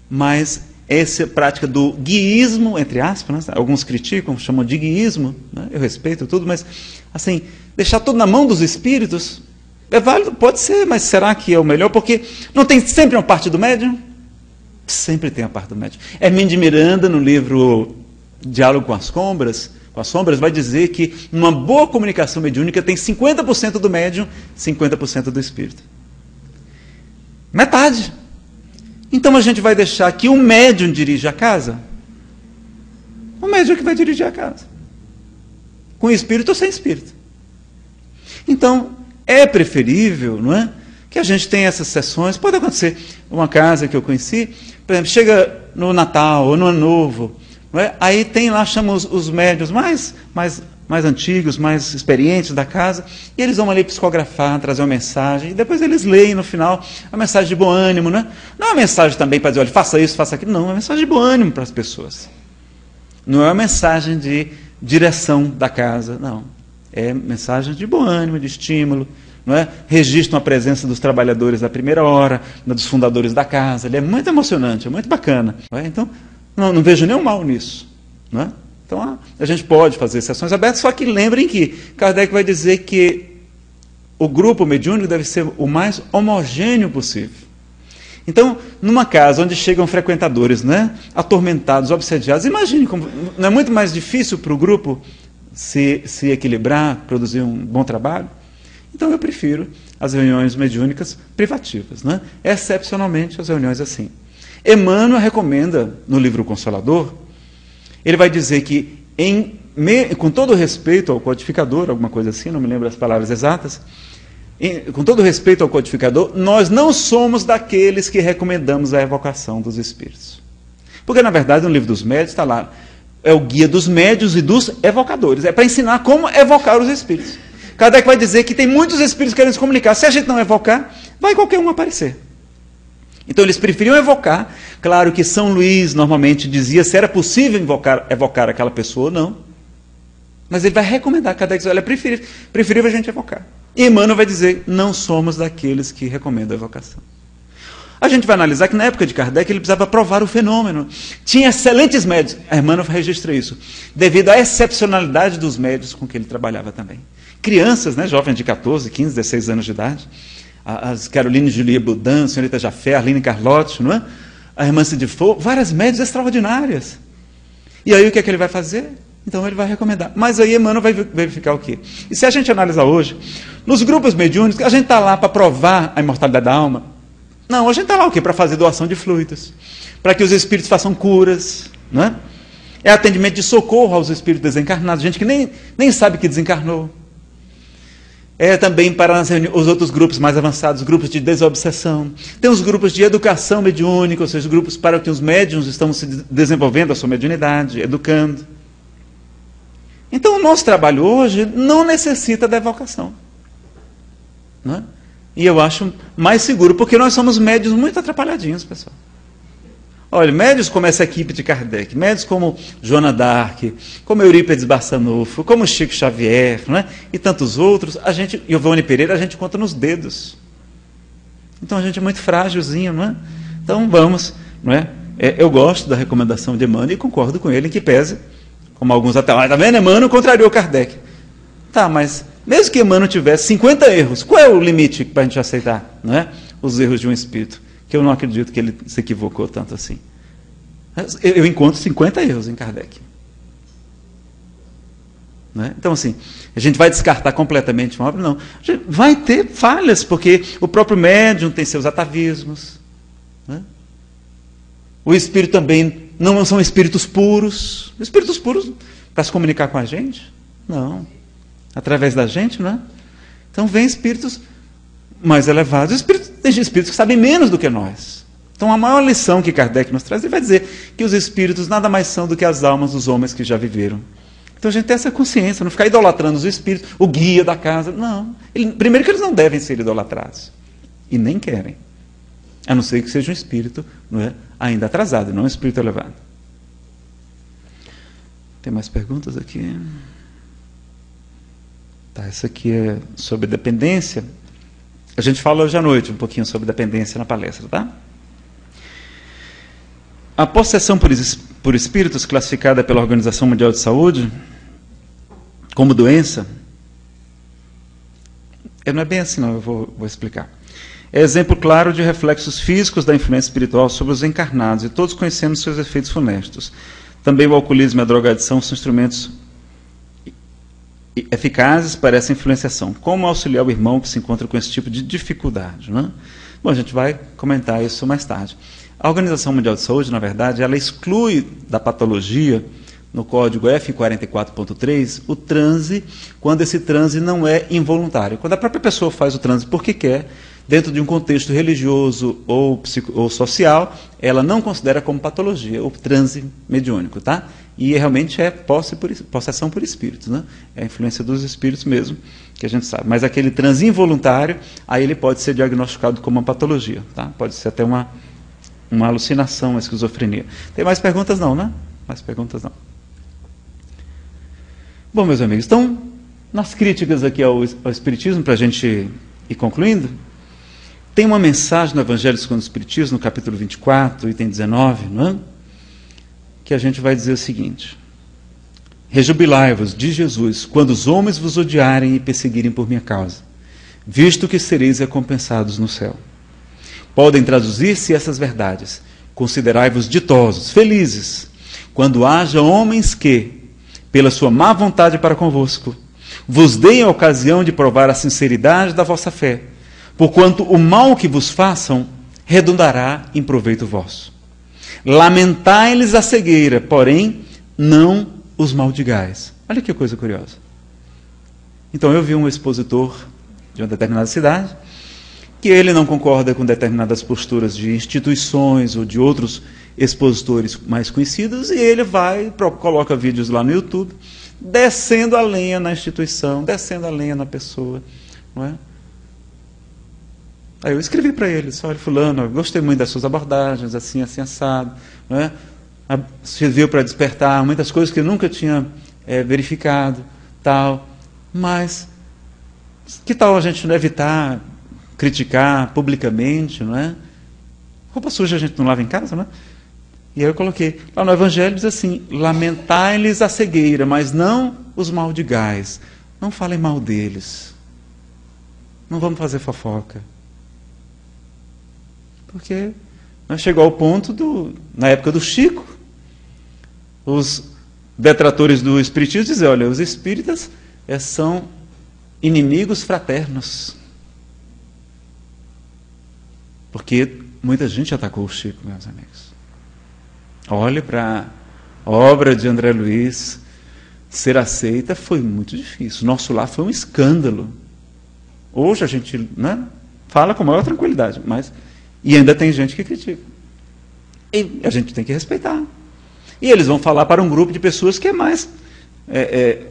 Mas essa prática do guiísmo, entre aspas, né? Alguns criticam, chamam de guiísmo, né? Eu respeito tudo, mas assim, deixar tudo na mão dos espíritos é válido, pode ser, mas será que é o melhor? Porque não tem sempre uma parte do médium? Sempre tem a parte do médium. Hermínio de Miranda, no livro Diálogo com as Sombras, vai dizer que numa boa comunicação mediúnica tem 50% do médium, 50% do espírito. Metade. Então a gente vai deixar que o médium dirija a casa? O médium é que vai dirigir a casa. Com espírito ou sem espírito. Então, é preferível, não é? Que a gente tenha essas sessões. Pode acontecer. Uma casa que eu conheci, por exemplo, chega no Natal ou no Ano Novo, não é? Aí tem lá, chamam os médiuns mais antigos, mais experientes da casa, e eles vão ali psicografar, trazer uma mensagem, e depois eles leem no final a mensagem de bom ânimo, né? Não é uma mensagem também para dizer, olha, faça isso, faça aquilo, não, é uma mensagem de bom ânimo para as pessoas. Não é uma mensagem de direção da casa, não. É mensagem de bom ânimo, de estímulo, não é? Registram a presença dos trabalhadores da primeira hora, dos fundadores da casa. Ele é muito emocionante, é muito bacana. Não é? Então, não vejo nenhum mal nisso. Não é? Então, a gente pode fazer sessões abertas, só que lembrem que Kardec vai dizer que o grupo mediúnico deve ser o mais homogêneo possível. Então, numa casa onde chegam frequentadores, né, atormentados, obsediados, imagine como não é muito mais difícil para o grupo se equilibrar, produzir um bom trabalho. Então eu prefiro as reuniões mediúnicas privativas, né? Excepcionalmente as reuniões assim. Emmanuel recomenda no livro Consolador, ele vai dizer que, com todo respeito ao codificador, alguma coisa assim, não me lembro as palavras exatas, com todo respeito ao codificador, nós não somos daqueles que recomendamos a evocação dos espíritos. Porque, na verdade, no livro dos médiuns está lá, é o guia dos médiuns e dos evocadores. É para ensinar como evocar os espíritos. Kardec vai dizer que tem muitos espíritos querendo se comunicar. Se a gente não evocar, vai qualquer um aparecer. Então eles preferiam evocar. Claro que São Luís normalmente dizia se era possível evocar aquela pessoa ou não. Mas ele vai recomendar. Kardec diz, olha, é preferível a gente evocar. E Emmanuel vai dizer, não somos daqueles que recomendam a evocação. A gente vai analisar que na época de Kardec ele precisava provar o fenômeno. Tinha excelentes médios. Emmanuel registra isso. Devido à excepcionalidade dos médios com que ele trabalhava também. Crianças, né, jovens de 14, 15, 16 anos de idade. As Caroline Julia Boudin, a senhorita Jafé, Arline Carlotti, não é? A irmã Cid Faux, várias médias extraordinárias. E aí o que é que ele vai fazer? Então ele vai recomendar. Mas aí Emmanuel vai verificar o quê? E se a gente analisar hoje, nos grupos mediúnicos, a gente está lá para provar a imortalidade da alma. Não, a gente está lá o quê? Para fazer doação de fluidos, para que os espíritos façam curas, não é? É atendimento de socorro aos espíritos desencarnados, gente que nem sabe que desencarnou. É também para os outros grupos mais avançados, grupos de desobsessão. Tem os grupos de educação mediúnica, ou seja, grupos para que os médiuns estão se desenvolvendo a sua mediunidade, educando. Então o nosso trabalho hoje não necessita da evocação. Não é? E eu acho mais seguro, porque nós somos médiuns muito atrapalhadinhos, pessoal. Olha, médios como essa equipe de Kardec, médios como Joana d'Arc, como Eurípides Barçanufo, como Chico Xavier, não é? E tantos outros, e o Ivone Pereira, a gente conta nos dedos. Então a gente é muito frágilzinho, não é? Então vamos, não é? Eu gosto da recomendação de Emmanuel e concordo com ele em que pese, como alguns até, tá vendo, Emmanuel contrariou Kardec. Tá, mas mesmo que Emmanuel tivesse 50 erros, qual é o limite para a gente aceitar, não é? Os erros de um espírito? Que eu não acredito que ele se equivocou tanto assim. Eu encontro 50 erros em Kardec. Não é? Então, assim, a gente vai descartar completamente uma obra? Não. Vai ter falhas, porque o próprio médium tem seus atavismos. Não é? O espírito também não são espíritos puros. Espíritos puros para se comunicar com a gente? Não. Através da gente, não é? Então, vem espíritos mais elevados. Tem espíritos que sabem menos do que nós. Então, a maior lição que Kardec nos traz, ele vai dizer que os espíritos nada mais são do que as almas dos homens que já viveram. Então, a gente tem essa consciência, não ficar idolatrando os espíritos, o guia da casa. Não. Primeiro que eles não devem ser idolatrados. E nem querem. A não ser que seja um espírito, não é, ainda atrasado, não um espírito elevado. Tem mais perguntas aqui? Tá, essa aqui é sobre dependência. A gente fala hoje à noite um pouquinho sobre dependência na palestra, tá? A possessão por espíritos, classificada pela Organização Mundial de Saúde como doença, não é bem assim, não, eu vou explicar. É exemplo claro de reflexos físicos da influência espiritual sobre os encarnados, e todos conhecemos seus efeitos funestos. Também o alcoolismo e a drogadição são instrumentos eficazes para essa influenciação. Como auxiliar o irmão que se encontra com esse tipo de dificuldade? Não é? Bom, a gente vai comentar isso mais tarde. A Organização Mundial de Saúde, na verdade, ela exclui da patologia, no código F44.3, o transe, quando esse transe não é involuntário. Quando a própria pessoa faz o transe porque quer, dentro de um contexto religioso ou social, ela não considera como patologia o transe mediúnico, tá? E realmente é possessão por espíritos, né? É a influência dos espíritos mesmo, que a gente sabe. Mas aquele transe involuntário, aí ele pode ser diagnosticado como uma patologia, tá? Pode ser até uma alucinação, uma esquizofrenia. Tem mais perguntas não, né? Mais perguntas não. Bom, meus amigos, então, nas críticas aqui ao Espiritismo, para a gente ir concluindo, tem uma mensagem no Evangelho segundo o Espiritismo, no capítulo 24, item 19, não é? Que a gente vai dizer o seguinte: rejubilai-vos de Jesus, quando os homens vos odiarem e perseguirem por minha causa, visto que sereis recompensados no céu. Podem traduzir-se essas verdades: considerai-vos ditosos, felizes, quando haja homens que, pela sua má vontade para convosco, vos deem a ocasião de provar a sinceridade da vossa fé, porquanto o mal que vos façam redundará em proveito vosso. Lamentai-lhes a cegueira, porém não os maldigais. Olha que coisa curiosa. Então eu vi um expositor de uma determinada cidade, que ele não concorda com determinadas posturas de instituições ou de outros expositores mais conhecidos, e ele coloca vídeos lá no YouTube, descendo a lenha na instituição, descendo a lenha na pessoa, não é? Aí eu escrevi para ele: olha, fulano, gostei muito das suas abordagens, assim, assim, assado, não é? Serviu para despertar muitas coisas que eu nunca tinha verificado, tal, mas que tal a gente não evitar criticar publicamente, não é? Roupa suja a gente não lava em casa, não é? E aí eu coloquei, lá no Evangelho diz assim: lamentai-lhes a cegueira, mas não os maldigais. Não falem mal deles. Não vamos fazer fofoca. Porque chegou ao ponto, na época do Chico, os detratores do Espiritismo dizem: olha, os espíritas são inimigos fraternos. Porque muita gente atacou o Chico, meus amigos. Olhe para a obra de André Luiz, ser aceita foi muito difícil. Nosso lar foi um escândalo. Hoje a gente, né, fala com a maior tranquilidade, e ainda tem gente que critica. E a gente tem que respeitar. E eles vão falar para um grupo de pessoas que é mais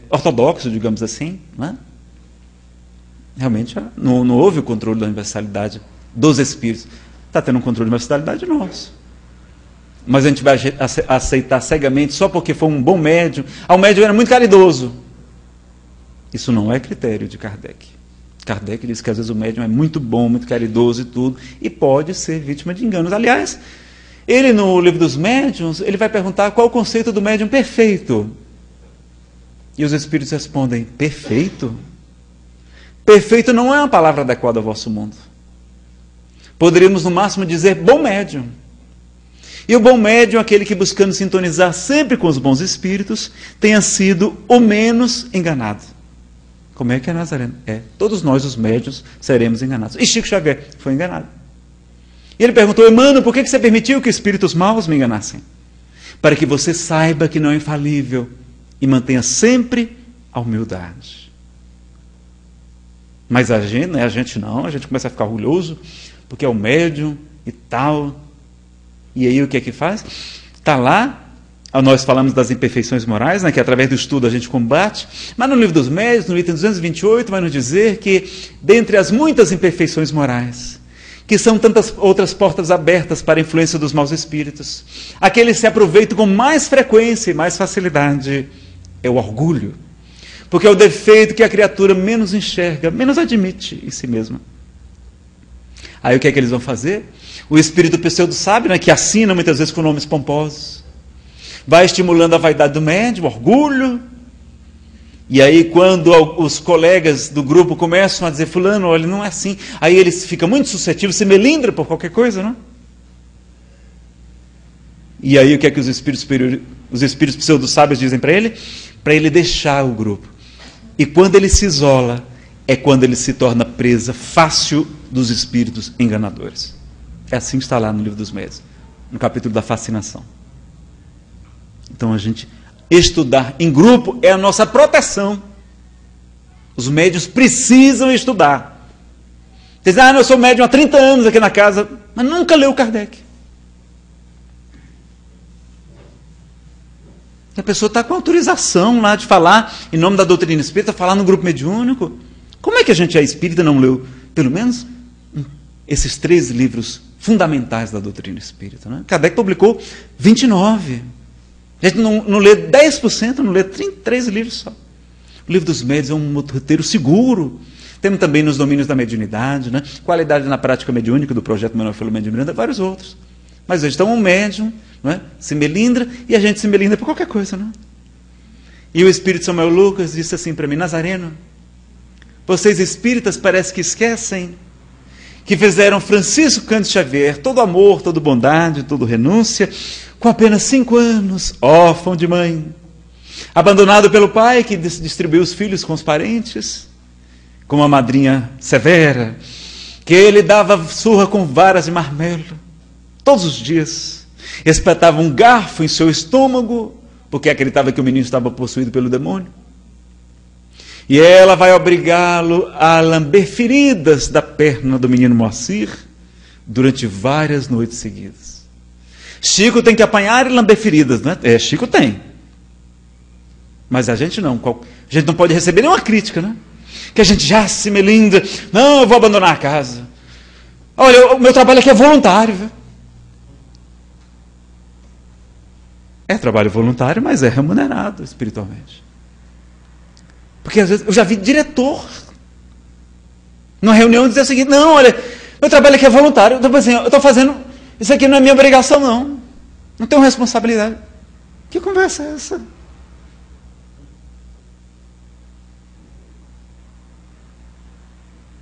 ortodoxo, digamos assim. Né? Realmente não houve o controle da universalidade dos espíritos. Está tendo um controle de universalidade nosso. mas a gente vai aceitar cegamente só porque foi um bom médium. O médium era muito caridoso. Isso não é critério de Kardec. Kardec diz que às vezes o médium é muito bom, muito caridoso e tudo, e pode ser vítima de enganos. Aliás, ele no livro dos médiuns, ele vai perguntar qual o conceito do médium perfeito. E os espíritos respondem, perfeito? Perfeito não é uma palavra adequada ao vosso mundo. Poderíamos no máximo dizer bom médium. E o bom médium é aquele que, buscando sintonizar sempre com os bons espíritos, tenha sido o menos enganado. Como é que é, Nazareno? Todos nós, os médiuns, seremos enganados. E Chico Xavier foi enganado. E ele perguntou, Emmanuel, por que você permitiu que espíritos maus me enganassem? Para que você saiba que não é infalível e mantenha sempre a humildade. Mas a gente começa a ficar orgulhoso, porque é o médium e tal. E aí o que é que faz? Está lá, nós falamos das imperfeições morais, né, que através do estudo a gente combate, mas no livro dos médiuns, no item 228, vai nos dizer que, dentre as muitas imperfeições morais, que são tantas outras portas abertas para a influência dos maus espíritos, aqueles se aproveitam com mais frequência e mais facilidade, é o orgulho, porque é o defeito que a criatura menos enxerga, menos admite em si mesma. Aí o que é que eles vão fazer? O espírito pseudo-sábio, né, que assina muitas vezes com nomes pomposos, vai estimulando a vaidade do médium, o orgulho. E aí quando os colegas do grupo começam a dizer, fulano, olha, não é assim. Aí ele fica muito suscetível, se melindra por qualquer coisa, não? E aí o que é que os espíritos pseudo-sábios dizem para ele? Para ele deixar o grupo. E quando ele se isola, é quando ele se torna presa fácil dos espíritos enganadores. É assim que está lá no livro dos médiuns, no capítulo da fascinação. Então a gente estudar em grupo é a nossa proteção. Os médiuns precisam estudar. Dizem, eu sou médium há 30 anos aqui na casa, mas nunca leu Kardec. E a pessoa está com autorização lá de falar, em nome da doutrina espírita, falar no grupo mediúnico. Como é que a gente é espírita e não leu, pelo menos, esses 3 livros fundamentais da doutrina espírita? Né? Kardec publicou 29. A gente não lê 10%, não lê 13 livros só. O livro dos médiuns é um roteiro seguro. Temos também nos domínios da mediunidade, né? Qualidade na prática mediúnica do projeto Manuel Filomeno de Miranda, vários outros. Mas hoje então um médium, não é? Se melindra e a gente se melindra por qualquer coisa. Não é? E o espírito Samuel Lucas disse assim para mim, Nazareno, vocês espíritas parece que esquecem que fizeram Francisco Cândido Xavier todo amor, toda bondade, toda renúncia, com apenas 5 anos, órfão de mãe, abandonado pelo pai que distribuiu os filhos com os parentes, com uma madrinha severa, que ele dava surra com varas de marmelo, todos os dias, espetava um garfo em seu estômago, porque acreditava que o menino estava possuído pelo demônio, e ela vai obrigá-lo a lamber feridas da perna do menino Moacir durante várias noites seguidas. Chico tem que apanhar e lamber feridas, né? Chico tem. Mas a gente não. A gente não pode receber nenhuma crítica, né? Que a gente já se melindra. Não, eu vou abandonar a casa. Olha, o meu trabalho aqui é voluntário, viu? É trabalho voluntário, mas é remunerado espiritualmente. Porque às vezes eu já vi diretor numa reunião dizer o seguinte, não, olha, meu trabalho aqui é voluntário, eu estou fazendo, isso aqui não é minha obrigação, não. Não tenho responsabilidade. Que conversa é essa?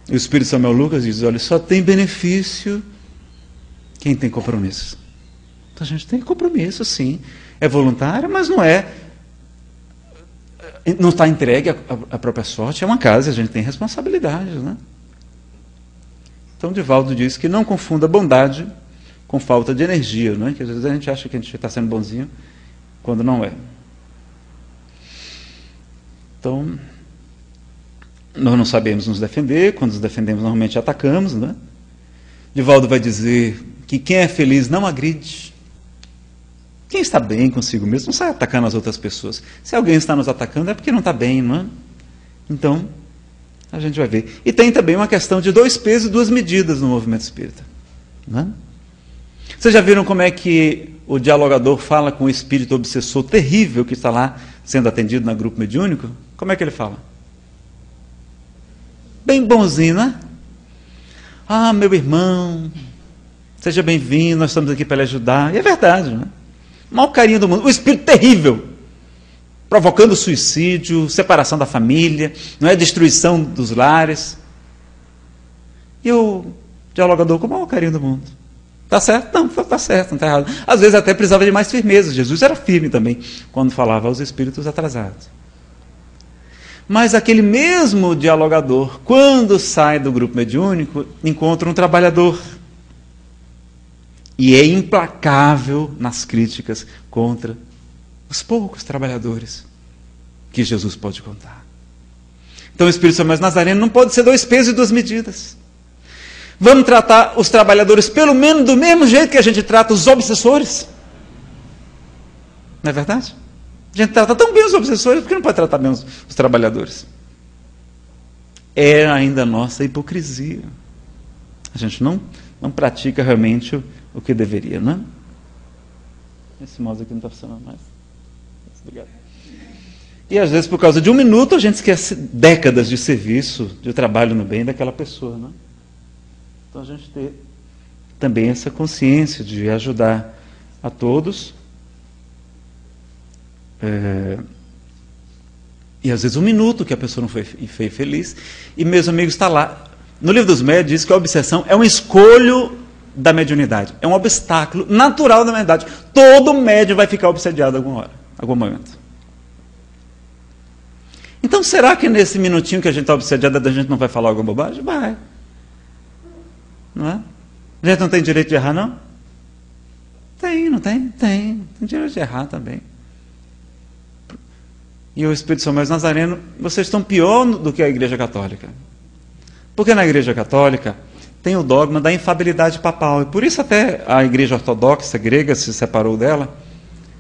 E o Espírito Samuel Lucas diz, olha, só tem benefício quem tem compromisso. Então a gente tem compromisso, sim. É voluntário, mas não está entregue à própria sorte, é uma casa, a gente tem responsabilidades, né? Então Divaldo diz que não confunda bondade com falta de energia, não é? Que às vezes a gente acha que a gente está sendo bonzinho quando não é. Então, nós não sabemos nos defender, quando nos defendemos normalmente atacamos, não é? Divaldo vai dizer que quem é feliz não agride. Quem está bem consigo mesmo não sai atacando as outras pessoas. Se alguém está nos atacando é porque não está bem, não é? Então, a gente vai ver. E tem também uma questão de 2 pesos e 2 medidas no movimento espírita. Não é? Vocês já viram como é que o dialogador fala com o espírito obsessor terrível que está lá sendo atendido no grupo mediúnico, como é que ele fala? Bem bonzinho, né? Ah, meu irmão, seja bem-vindo, nós estamos aqui para lhe ajudar. E é verdade, né? O maior carinho do mundo. O espírito terrível, provocando suicídio, separação da família, não é, destruição dos lares. E o dialogador com o maior carinho do mundo. Está certo? Não, está certo, não está errado. Às vezes até precisava de mais firmeza. Jesus era firme também quando falava aos espíritos atrasados. Mas aquele mesmo dialogador, quando sai do grupo mediúnico, encontra um trabalhador. E é implacável nas críticas contra os poucos trabalhadores que Jesus pode contar. Então o Espírito Santo Nazareno não pode ser 2 pesos e 2 medidas. Vamos tratar os trabalhadores pelo menos do mesmo jeito que a gente trata os obsessores? Não é verdade? A gente trata tão bem os obsessores, por que não pode tratar bem os trabalhadores? É ainda a nossa hipocrisia. A gente não pratica realmente o que deveria, não é? Esse mouse aqui não está funcionando mais. Obrigado. E às vezes, por causa de 1 minuto, a gente esquece décadas de serviço, de trabalho no bem daquela pessoa, não é? Então a gente ter também essa consciência de ajudar a todos. E às vezes 1 minuto que a pessoa não foi feliz. E meus amigos, está lá. No Livro dos Médiuns diz que a obsessão é um escolho da mediunidade. É um obstáculo natural da mediunidade. Todo médium vai ficar obsediado alguma hora, algum momento. Então será que nesse minutinho que a gente está obsediado, a gente não vai falar alguma bobagem? Vai. Não é? A gente não tem direito de errar, não? Tem, não tem? Tem. Tem direito de errar também. E o Espírito Santo Nazareno, vocês estão pior do que a Igreja Católica. Porque na Igreja Católica tem o dogma da infalibilidade papal. E por isso até a Igreja Ortodoxa grega se separou dela,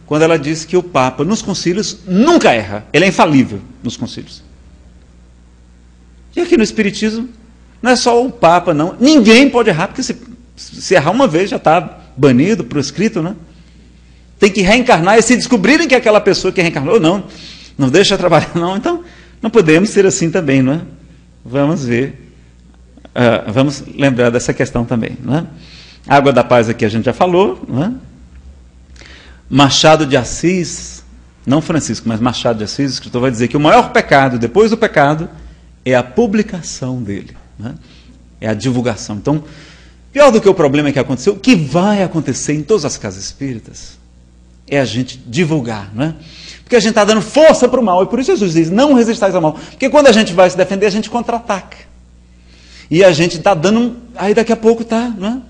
quando ela disse que o Papa, nos concílios, nunca erra. Ele é infalível nos concílios. E aqui no Espiritismo, não é só o Papa, não. Ninguém pode errar, porque se errar uma vez já está banido, proscrito, né? Tem que reencarnar, e se descobrirem que aquela pessoa que reencarnou, não deixa trabalhar, não. Então, não podemos ser assim também, não é? Vamos ver, vamos lembrar dessa questão também, não é? Água da Paz aqui a gente já falou, não é? Machado de Assis, não Francisco, mas Machado de Assis, o escritor vai dizer que o maior pecado, depois do pecado, é a publicação dele. Né? É a divulgação. Então, pior do que o problema que aconteceu, o que vai acontecer em todas as casas espíritas é a gente divulgar, né? Porque a gente está dando força para o mal, e por isso Jesus diz, não resistais ao mal, porque quando a gente vai se defender, a gente contra-ataca, e a gente está dando, aí daqui a pouco está, né?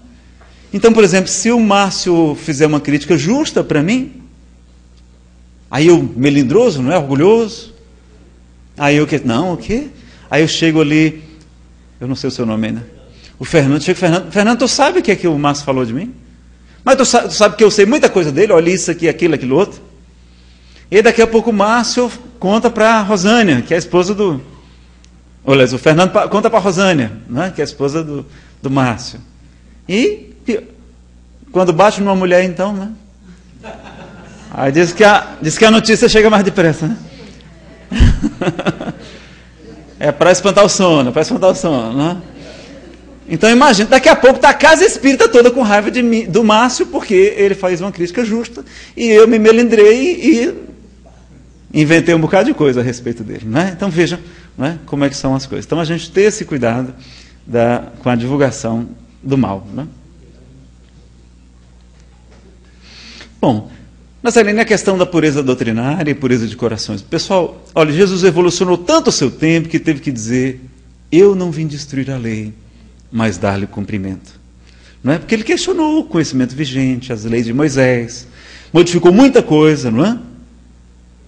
Então, por exemplo, se o Márcio fizer uma crítica justa para mim, aí eu, melindroso, não é, orgulhoso, aí eu, não, o quê? Aí eu chego ali, eu não sei o seu nome ainda. O Fernando, chega o Fernando, tu sabe o que é que o Márcio falou de mim? Mas tu sabe que eu sei muita coisa dele, olha isso aqui, aquilo outro. E daqui a pouco o Márcio conta para a Rosânia, que é a esposa do... Olha, o Fernando conta para a Rosânia, né, que é a esposa do Márcio. E quando bate numa mulher, então, né? Aí diz que a notícia chega mais depressa, né? É para espantar o sono, né? Então imagina, daqui a pouco está a casa espírita toda com raiva de mim, do Márcio, porque ele faz uma crítica justa, e eu me melindrei e inventei um bocado de coisa a respeito dele. Né? Então vejam, né, como é que são as coisas. Então a gente ter esse cuidado com a divulgação do mal. Né? Bom, mas além da questão da pureza doutrinária e pureza de corações. Pessoal, olha, Jesus evolucionou tanto o seu tempo que teve que dizer, eu não vim destruir a lei, mas dar-lhe cumprimento. Não é? Porque ele questionou o conhecimento vigente, as leis de Moisés, modificou muita coisa, não é?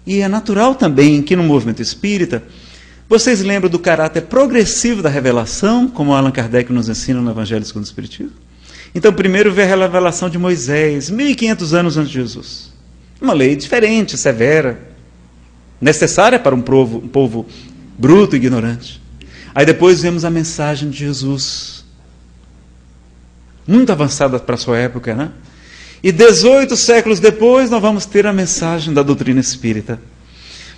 E é natural também que no movimento espírita, vocês lembram do caráter progressivo da revelação, como Allan Kardec nos ensina no Evangelho segundo o Espiritismo? Então, primeiro vê a revelação de Moisés, 1500 anos antes de Jesus. Uma lei diferente, severa, necessária para um povo bruto e ignorante. Aí depois vemos a mensagem de Jesus, muito avançada para a sua época, né? E 18 séculos depois nós vamos ter a mensagem da doutrina espírita.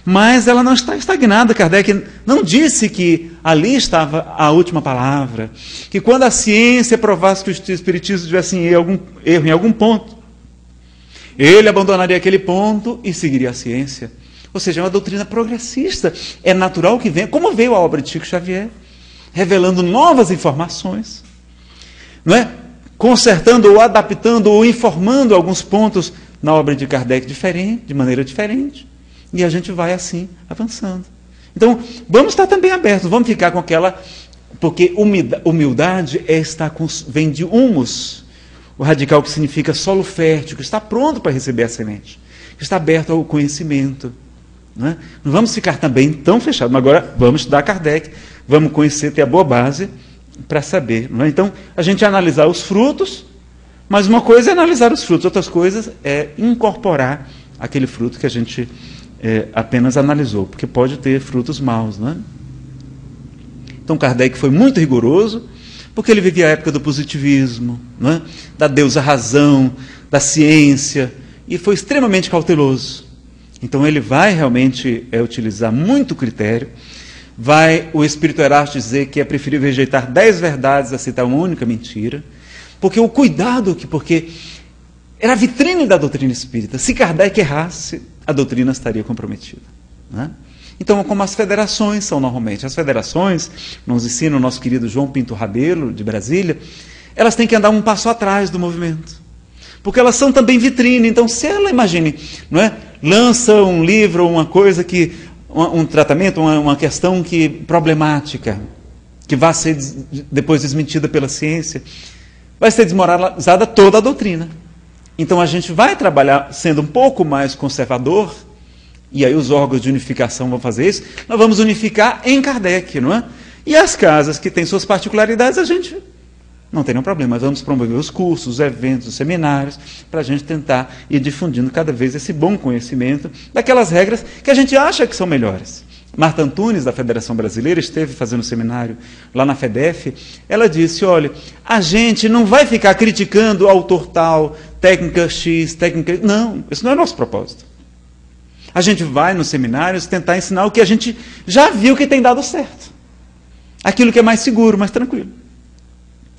Mas ela não está estagnada. Kardec não disse que ali estava a última palavra, que quando a ciência provasse que o espiritismo tivesse erro em algum ponto, ele abandonaria aquele ponto e seguiria a ciência. Ou seja, é uma doutrina progressista. É natural que venha, como veio a obra de Chico Xavier, revelando novas informações, não é? Consertando ou adaptando ou informando alguns pontos na obra de Kardec de maneira diferente. E a gente vai assim avançando. Então, vamos estar também abertos, vamos ficar com aquela... Porque humildade vem de humus, o radical que significa solo fértil, que está pronto para receber a semente, que está aberto ao conhecimento. Não é? Não vamos ficar também tão fechados, mas agora vamos estudar Kardec, vamos conhecer, ter a boa base para saber. Não é? Então, a gente analisar os frutos, mas uma coisa é analisar os frutos, outras coisas é incorporar aquele fruto que a gente apenas analisou, porque pode ter frutos maus. Não é? Então, Kardec foi muito rigoroso, porque ele vivia a época do positivismo, não é? Da deusa razão, da ciência, e foi extremamente cauteloso. Então, ele vai realmente utilizar muito critério. O Espírito Erasto dizer que é preferível rejeitar 10 verdades a citar uma única mentira, porque o cuidado, porque era a vitrine da doutrina espírita. Se Kardec errasse, a doutrina estaria comprometida. Né? Então, como as federações são normalmente, as federações, nos ensina o nosso querido João Pinto Rabelo, de Brasília, elas têm que andar um passo atrás do movimento, porque elas são também vitrine. Então, se ela, imagine, não é, lança um livro, uma coisa que, um tratamento, uma questão problemática, que vai ser depois desmentida pela ciência, vai ser desmoralizada toda a doutrina. Então a gente vai trabalhar sendo um pouco mais conservador, e aí os órgãos de unificação vão fazer isso, nós vamos unificar em Kardec, não é? E as casas que têm suas particularidades, a gente não tem nenhum problema, mas vamos promover os cursos, os eventos, os seminários, para a gente tentar ir difundindo cada vez esse bom conhecimento daquelas regras que a gente acha que são melhores. Marta Antunes, da Federação Brasileira, esteve fazendo seminário lá na FEDEF, ela disse, olha, a gente não vai ficar criticando o autor tal, técnica X, técnica... Não, isso não é nosso propósito. A gente vai nos seminários tentar ensinar o que a gente já viu que tem dado certo. Aquilo que é mais seguro, mais tranquilo.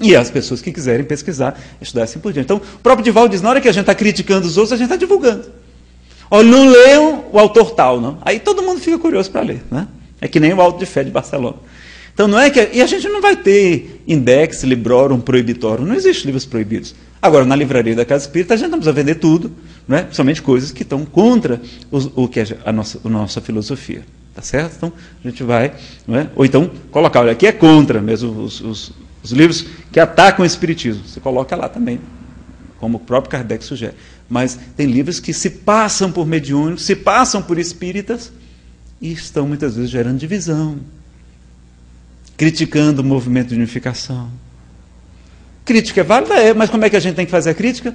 E as pessoas que quiserem pesquisar, estudar assim por diante. Então, o próprio Divaldo diz, na hora que a gente está criticando os outros, a gente está divulgando. Olha, não leiam o autor tal, não. Aí todo mundo fica curioso para ler. Né? É que nem o Auto de Fé de Barcelona. Então, não é que... E a gente não vai ter index, librorum, proibitorum. Não existe livros proibidos. Agora, na livraria da Casa Espírita, a gente não precisa vender tudo, não é? Principalmente coisas que estão contra o que é a nossa filosofia. Tá certo? Então, a gente vai... Não é? Ou então, colocar, olha, aqui é contra mesmo os livros que atacam o Espiritismo. Você coloca lá também, como o próprio Kardec sugere. Mas tem livros que se passam por mediúnicos, se passam por espíritas e estão muitas vezes gerando divisão, criticando o movimento de unificação. Crítica é válida? É, mas como é que a gente tem que fazer a crítica?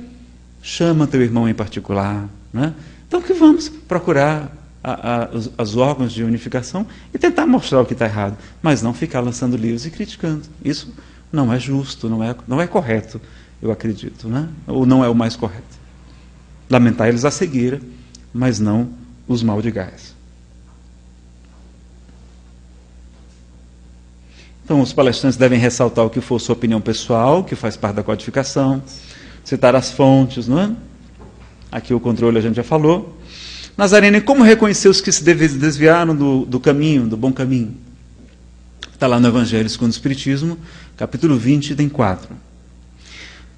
Chama teu irmão em particular. Né? Então que vamos procurar os órgãos de unificação e tentar mostrar o que está errado, mas não ficar lançando livros e criticando. Isso não é justo, não é correto, eu acredito, né? Ou não é o mais correto. Lamentar eles a cegueira, mas não os maldigais. Então, os palestrantes devem ressaltar o que for sua opinião pessoal, que faz parte da codificação, citar as fontes, não é? Aqui o controle a gente já falou. Nazareno, como reconhecer os que se desviaram do caminho, do bom caminho? Está lá no Evangelho segundo o Espiritismo, capítulo 20, item 4.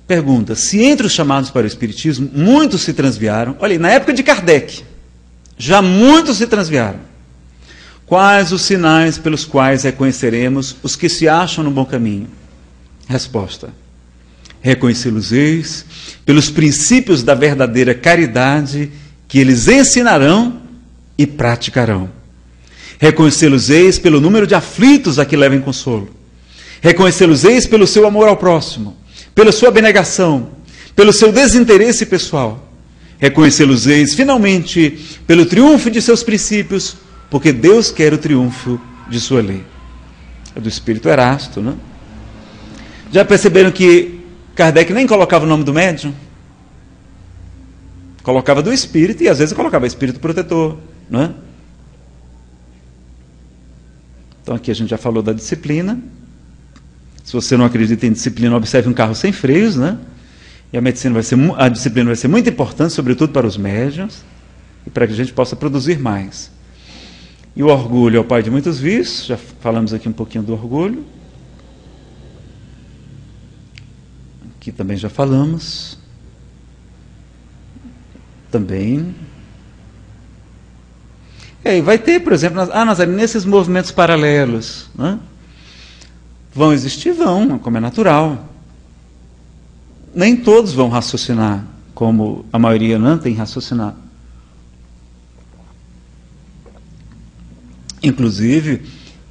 Pergunta, se entre os chamados para o Espiritismo, muitos se transviaram, olha aí, na época de Kardec, já muitos se transviaram, quais os sinais pelos quais reconheceremos os que se acham no bom caminho? Resposta, reconhecê-los-eis pelos princípios da verdadeira caridade que eles ensinarão e praticarão. Reconhecê-los-eis pelo número de aflitos a que levem consolo. Reconhecê-los-eis pelo seu amor ao próximo, pela sua abnegação, pelo seu desinteresse pessoal. Reconhecê-los-eis, finalmente, pelo triunfo de seus princípios, porque Deus quer o triunfo de sua lei. É do Espírito Erasto, né? Já perceberam que Kardec nem colocava o nome do médium? Colocava do espírito e às vezes colocava espírito protetor, não é? Então aqui a gente já falou da disciplina. Se você não acredita em disciplina, observe um carro sem freios, né? E a disciplina vai ser muito importante, sobretudo para os médiuns, e para que a gente possa produzir mais. E o orgulho é o pai de muitos vícios, já falamos aqui um pouquinho do orgulho. Aqui também já falamos. Também. E vai ter, por exemplo, Nazaré, nesses movimentos paralelos, né? Vão existir? Vão, como é natural. Nem todos vão raciocinar, como a maioria não tem raciocinado. Inclusive,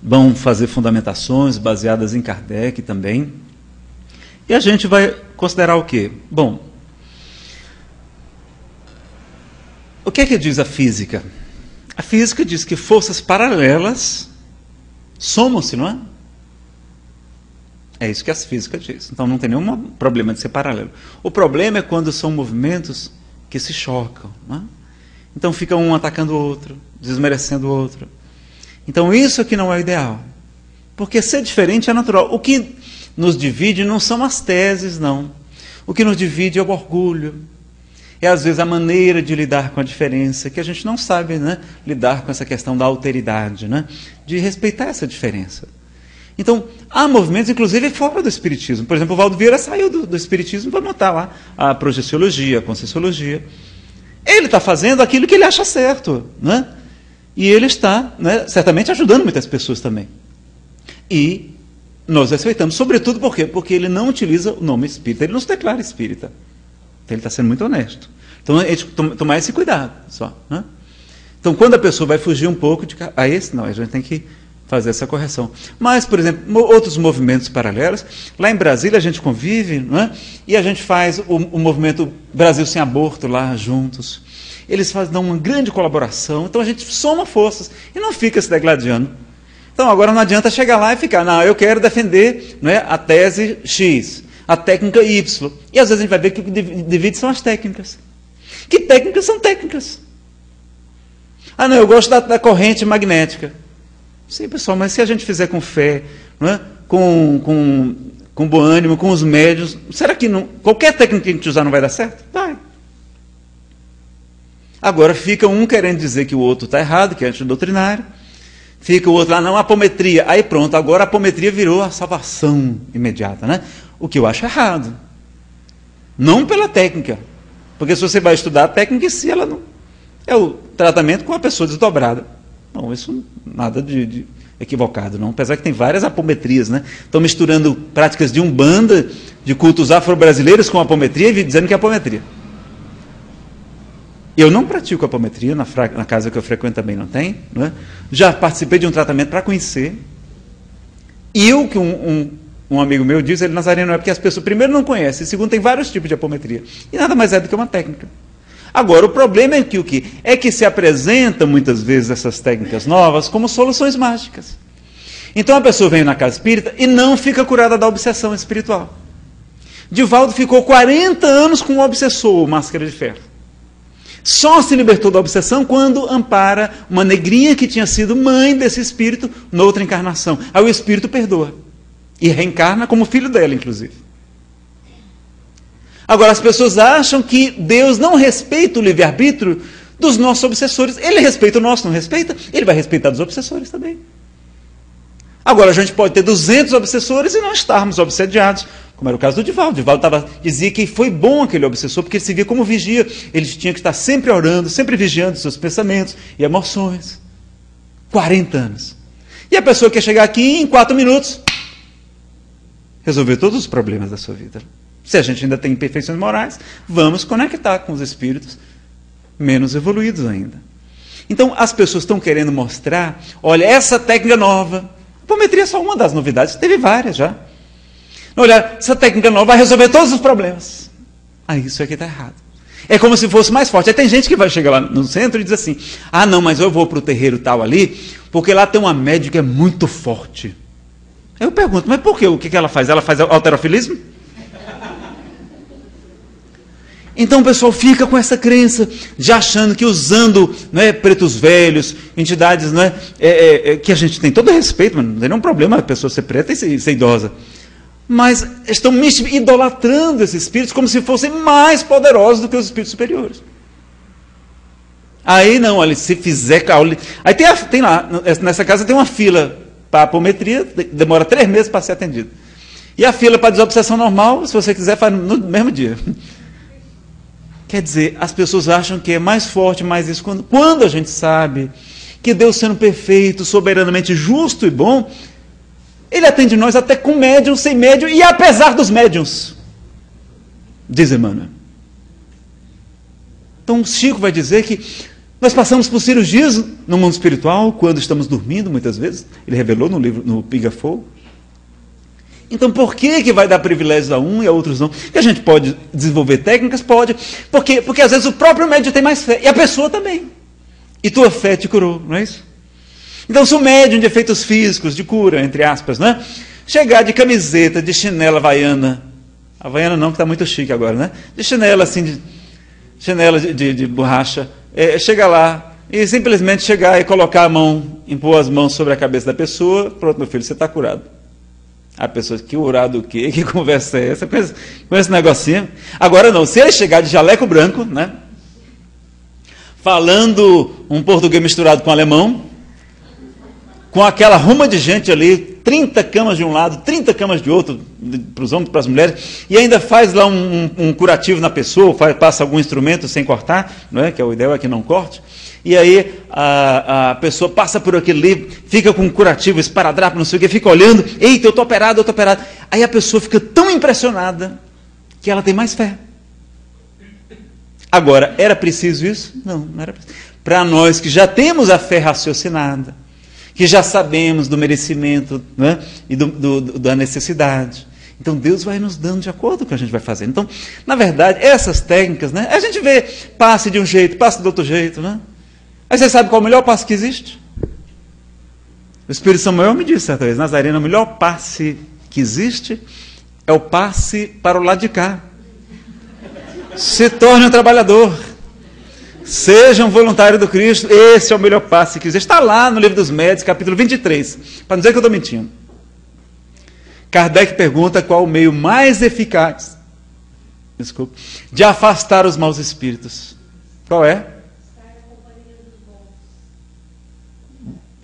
vão fazer fundamentações baseadas em Kardec também. E a gente vai considerar o quê? Bom, o que é que diz a física? A física diz que forças paralelas somam-se, não é? É isso que a física diz. Então não tem nenhum problema de ser paralelo. O problema é quando são movimentos que se chocam, não é? Então fica um atacando o outro, desmerecendo o outro. Então isso aqui não é o ideal. Porque ser diferente é natural. O que nos divide não são as teses, não. O que nos divide é o orgulho. É, às vezes, a maneira de lidar com a diferença, que a gente não sabe, né, lidar com essa questão da alteridade, né, de respeitar essa diferença. Então, há movimentos, inclusive, fora do Espiritismo. Por exemplo, o Valdo Vieira saiu do Espiritismo para montar lá a Projeciologia, a Conscienciologia. Ele está fazendo aquilo que ele acha certo, né? E ele está, né, certamente ajudando muitas pessoas também. E nós respeitamos, sobretudo por quê? Porque ele não utiliza o nome espírita, ele não se declara espírita. Então ele está sendo muito honesto. Então a gente tomar esse cuidado só, né? Então quando a pessoa vai fugir um pouco a esse, não, a gente tem que fazer essa correção. Mas, por exemplo, outros movimentos paralelos, lá em Brasília a gente convive, não é? E a gente faz o movimento Brasil Sem Aborto lá juntos. Eles dão uma grande colaboração, então a gente soma forças e não fica se degladiando. Então agora não adianta chegar lá e ficar, não, eu quero defender, não é, a tese X, a técnica Y. E às vezes a gente vai ver que o que divide são as técnicas. Que técnicas são técnicas? Ah, não, eu gosto da corrente magnética. Sim, pessoal, mas se a gente fizer com fé, não é? com bom ânimo, com os médios, será que não, qualquer técnica que a gente usar não vai dar certo? Vai. Agora fica um querendo dizer que o outro está errado, que é antidoutrinário. Fica o outro lá, não, apometria. Aí pronto, agora a apometria virou a salvação imediata, né? O que eu acho errado. Não pela técnica. Porque se você vai estudar a técnica em si, ela não é o tratamento com a pessoa desdobrada. Não, isso nada de equivocado, não. Apesar que tem várias apometrias, né? Estão misturando práticas de umbanda, de cultos afro-brasileiros com apometria e dizendo que é apometria. Eu não pratico apometria, na casa que eu frequento também não tem. Não é? Já participei de um tratamento para conhecer. E o que um amigo meu diz, ele, Nazareno, é porque as pessoas, primeiro, não conhecem, e segundo, tem vários tipos de apometria. E nada mais é do que uma técnica. Agora, o problema é que se apresentam muitas vezes essas técnicas novas como soluções mágicas. Então a pessoa vem na casa espírita e não fica curada da obsessão espiritual. Divaldo ficou 40 anos com um obsessor, máscara de ferro. Só se libertou da obsessão quando ampara uma negrinha que tinha sido mãe desse espírito noutra encarnação. Aí o espírito perdoa. E reencarna como filho dela, inclusive. Agora, as pessoas acham que Deus não respeita o livre-arbítrio dos nossos obsessores. Ele respeita o nosso, não respeita? Ele vai respeitar dos obsessores também. Agora, a gente pode ter 200 obsessores e não estarmos obsediados, como era o caso do Divaldo. Divaldo dizia que foi bom aquele obsessor, porque ele se via como vigia. Ele tinha que estar sempre orando, sempre vigiando seus pensamentos e emoções. 40 anos. E a pessoa quer chegar aqui em 4 minutos, resolver todos os problemas da sua vida. Se a gente ainda tem imperfeições morais, vamos conectar com os espíritos menos evoluídos ainda. Então, as pessoas estão querendo mostrar, olha, essa técnica nova, a apometria é só uma das novidades, teve várias já. Olha, essa técnica nova vai resolver todos os problemas. Aí isso aqui está errado. É como se fosse mais forte. Aí tem gente que vai chegar lá no centro e diz assim, ah não, mas eu vou para o terreiro tal ali, porque lá tem uma médica que é muito forte. Eu pergunto, mas por quê? O que ela faz? Ela faz alterofilismo? Então o pessoal fica com essa crença, já achando que usando, né, pretos velhos, entidades, né, que a gente tem todo respeito, mas não tem nenhum problema a pessoa ser preta e ser idosa. Mas estão idolatrando esses espíritos como se fossem mais poderosos do que os espíritos superiores. Aí não, olha, se fizer... Aí tem lá, nessa casa tem uma fila para apometria, demora 3 meses para ser atendido. E a fila para desobsessão normal, se você quiser, faz no mesmo dia. Quer dizer, as pessoas acham que é mais forte, mais isso, quando a gente sabe que Deus, sendo perfeito, soberanamente justo e bom, Ele atende nós até com médium, sem médium, e apesar dos médiums, diz Emmanuel. Então o Chico vai dizer que nós passamos por cirurgias no mundo espiritual, quando estamos dormindo, muitas vezes. Ele revelou no livro, no Pinga Fogo. Então, por que vai dar privilégios a um e a outros não? Que a gente pode desenvolver técnicas? Pode. Porque às vezes o próprio médium tem mais fé. E a pessoa também. E tua fé te curou, não é isso? Então, se o médium de efeitos físicos, de cura, entre aspas, né? Chegar de camiseta, de chinela havaiana. Havaiana não, que está muito chique agora, né? De chinela, assim, chinela de borracha. Chega lá e simplesmente chegar e colocar a mão, impor as mãos sobre a cabeça da pessoa. Pronto, meu filho, você está curado. A pessoa, que curado o quê? Que conversa é essa? Com esse negocinho. Agora não, se ele chegar de jaleco branco, né? Falando um português misturado com alemão, com aquela ruma de gente ali, 30 camas de um lado, 30 camas de outro, para os homens, para as mulheres, e ainda faz lá um curativo na pessoa, passa algum instrumento sem cortar, não é? Que o ideal é que não corte. E aí a pessoa passa por aquele livro, fica com um curativo, esparadrapo, não sei o que, fica olhando, eita, eu estou operado, eu estou operado. Aí a pessoa fica tão impressionada que ela tem mais fé. Agora, era preciso isso? Não era preciso. Para nós que já temos a fé raciocinada, que já sabemos do merecimento, né, e da necessidade. Então Deus vai nos dando de acordo com o que a gente vai fazendo. Então, na verdade, essas técnicas, né, a gente vê passe de um jeito, passe do outro jeito, né? Aí você sabe qual é o melhor passe que existe? O Espírito Samuel me disse certa vez, Nazareno, o melhor passe que existe é o passe para o lado de cá. Se torne um trabalhador. Seja um voluntário do Cristo. Esse é o melhor passe que existe. Está lá no Livro dos Médiuns, capítulo 23. Para não dizer que eu estou mentindo. Kardec pergunta qual o meio mais eficaz, de afastar os maus espíritos. Qual é?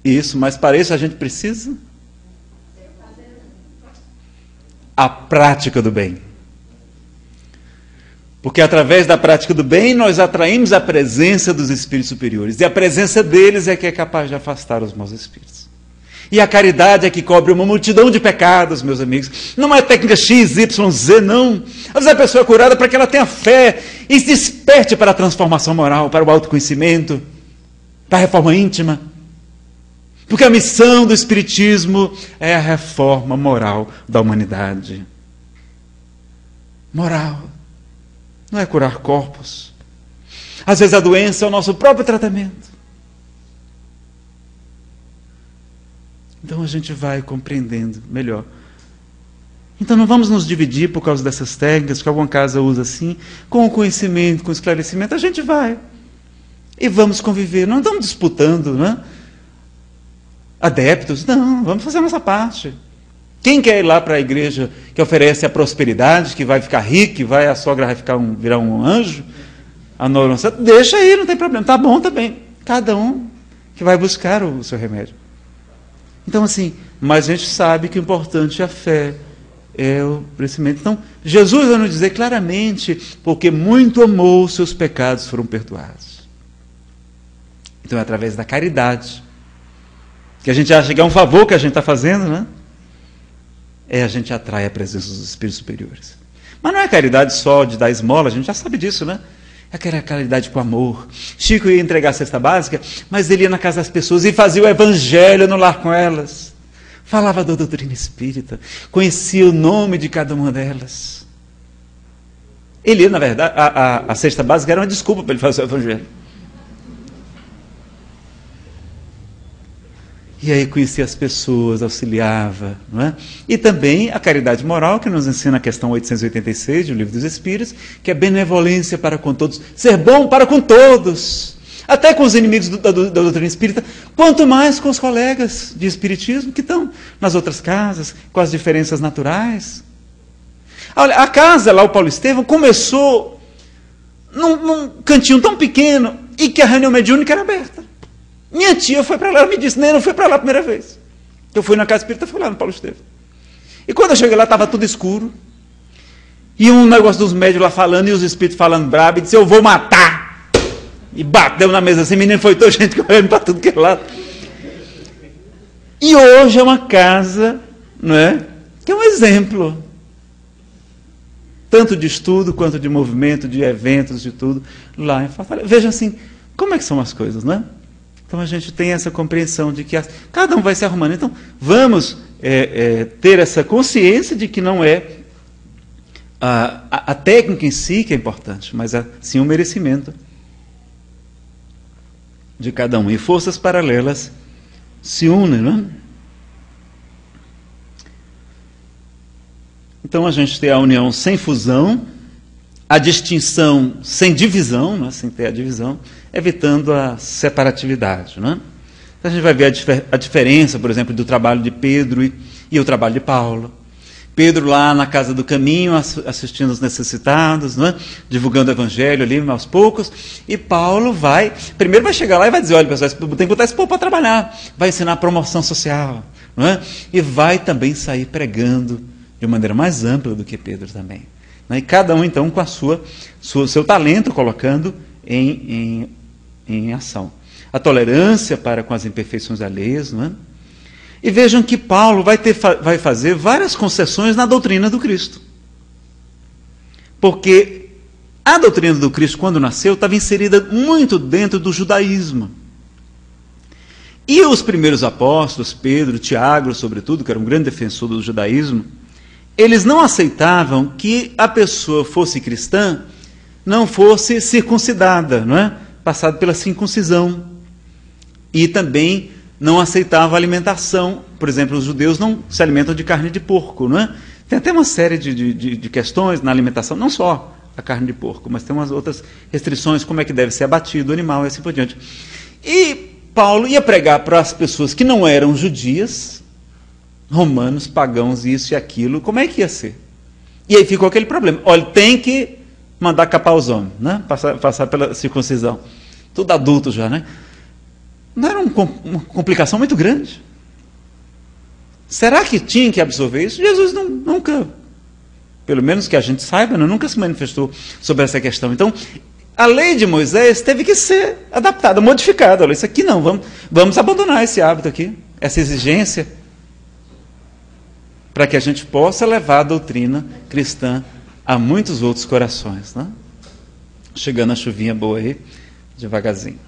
Isso, mas para isso a gente precisa a prática do bem. Porque através da prática do bem nós atraímos a presença dos espíritos superiores. E a presença deles é que é capaz de afastar os maus espíritos. E a caridade é que cobre uma multidão de pecados, meus amigos. Não é técnica X, Y, Z, não. Às vezes a pessoa é curada para que ela tenha fé e se desperte para a transformação moral, para o autoconhecimento, para a reforma íntima. Porque a missão do Espiritismo é a reforma moral da humanidade. Moral. Não é curar corpos. Às vezes a doença é o nosso próprio tratamento. Então a gente vai compreendendo melhor. Então não vamos nos dividir por causa dessas técnicas que alguma casa usa assim, com o conhecimento, com o esclarecimento, a gente vai. E vamos conviver. Não estamos disputando, né? Adeptos. Não, vamos fazer a nossa parte. Quem quer ir lá para a igreja que oferece a prosperidade, que vai ficar rico, que a sogra vai virar um anjo, a nora, deixa aí, não tem problema. Tá bom também. Cada um que vai buscar o seu remédio. Então, assim, mas a gente sabe que o importante é a fé, é o crescimento. Então, Jesus vai nos dizer claramente, porque muito amou, seus pecados foram perdoados. Então, é através da caridade, que a gente acha que é um favor que a gente está fazendo, né? A gente atrai a presença dos espíritos superiores. Mas não é caridade só de dar esmola, a gente já sabe disso, né? É aquela caridade com amor. Chico ia entregar a cesta básica, mas ele ia na casa das pessoas e fazia o evangelho no lar com elas. Falava da doutrina espírita, conhecia o nome de cada uma delas. Ele ia, na verdade, a cesta básica era uma desculpa para ele fazer o evangelho. E aí conhecia as pessoas, auxiliava. Não é? E também a caridade moral, que nos ensina a questão 886 do Livro dos Espíritos, que é benevolência para com todos, ser bom para com todos, até com os inimigos da doutrina espírita, quanto mais com os colegas de espiritismo que estão nas outras casas, com as diferenças naturais. Olha, a casa lá, o Paulo Estevão, começou num cantinho tão pequeno e que a reunião mediúnica era aberta. Minha tia foi para lá, ela me disse, nem não fui para lá a primeira vez. Eu fui na casa espírita, fui lá no Paulo Estevão. E quando eu cheguei lá, estava tudo escuro. E um negócio dos médios lá falando, e os espíritos falando brabo, e disse, eu vou matar. E bateu na mesa assim, menino, foi toda gente correndo para tudo que é lado. E hoje é uma casa, não é? Que é um exemplo. Tanto de estudo, quanto de movimento, de eventos, de tudo, lá em Fortaleza. Veja assim, como é que são as coisas, não é? Então a gente tem essa compreensão de que cada um vai se arrumando. Então vamos ter essa consciência de que não é a técnica em si que é importante, mas sim o merecimento de cada um. E forças paralelas se unem, não é? Então a gente tem a união sem fusão, a distinção sem divisão, né, sem ter a divisão, evitando a separatividade. Né? Então a gente vai ver a diferença, por exemplo, do trabalho de Pedro e o trabalho de Paulo. Pedro lá na Casa do Caminho, assistindo os necessitados, né? Divulgando o evangelho ali aos poucos, e Paulo primeiro vai chegar lá e vai dizer, olha pessoal, tem que botar esse povo para trabalhar, vai ensinar a promoção social, não é? E vai também sair pregando de maneira mais ampla do que Pedro também. Né? E cada um então com seu talento colocando em ação. A tolerância para com as imperfeições alheias, não é? E vejam que Paulo vai fazer várias concessões na doutrina do Cristo. Porque a doutrina do Cristo, quando nasceu, estava inserida muito dentro do judaísmo. E os primeiros apóstolos, Pedro, Tiago, sobretudo, que era um grande defensor do judaísmo, eles não aceitavam que a pessoa fosse cristã, não fosse circuncidada, não é? Passada pela circuncisão. E também não aceitava alimentação. Por exemplo, os judeus não se alimentam de carne de porco, não é? Tem até uma série de questões na alimentação, não só a carne de porco, mas tem umas outras restrições, como é que deve ser abatido o animal e assim por diante. E Paulo ia pregar para as pessoas que não eram judias, romanos, pagãos, isso e aquilo, como é que ia ser? E aí ficou aquele problema. Olha, tem que mandar capar os homens, né? Passar pela circuncisão. Tudo adulto já, né? Não era uma complicação muito grande? Será que tinha que absorver isso? Jesus nunca, pelo menos que a gente saiba, nunca se manifestou sobre essa questão. Então, a lei de Moisés teve que ser adaptada, modificada. Olha, isso aqui não, vamos abandonar esse hábito aqui, essa exigência, para que a gente possa levar a doutrina cristã a muitos outros corações. Né? Chegando a chuvinha boa aí, devagarzinho.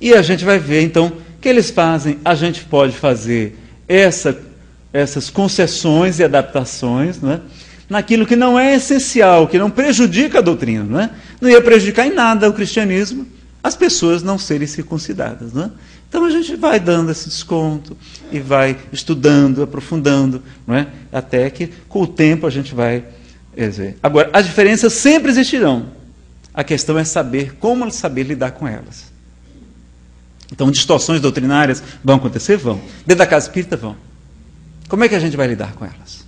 E a gente vai ver, então, que eles fazem, a gente pode fazer essas concessões e adaptações, né, naquilo que não é essencial, que não prejudica a doutrina. Né? Não ia prejudicar em nada o cristianismo, as pessoas não serem circuncidadas. Né? Então a gente vai dando esse desconto e vai estudando, aprofundando, não é? Até que com o tempo a gente vai ver. Agora, as diferenças sempre existirão. A questão é saber lidar com elas. Então, distorções doutrinárias vão acontecer? Vão. Dentro da casa espírita, vão. Como é que a gente vai lidar com elas?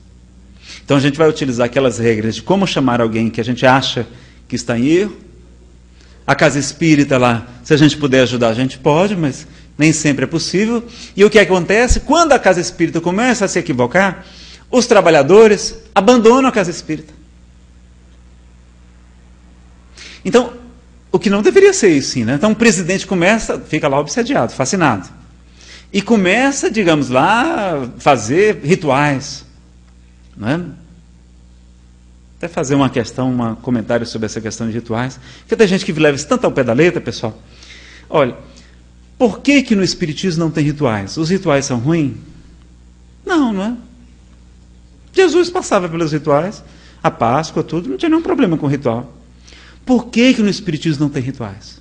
Então, a gente vai utilizar aquelas regras de como chamar alguém que a gente acha que está em erro. A casa espírita lá, se a gente puder ajudar, a gente pode, mas nem sempre é possível. E o que acontece? Quando a casa espírita começa a se equivocar, os trabalhadores abandonam a casa espírita. Então, o que não deveria ser isso, sim, né? Então o presidente fica lá obsediado, fascinado. E começa, digamos lá, fazer rituais. Não é? Até fazer um comentário sobre essa questão de rituais. Porque tem gente que leva isso tanto ao pé da letra, pessoal. Olha, por que no Espiritismo não tem rituais? Os rituais são ruins? Não é? Jesus passava pelos rituais, a Páscoa, tudo, não tinha nenhum problema com o ritual. Por que no Espiritismo não tem rituais?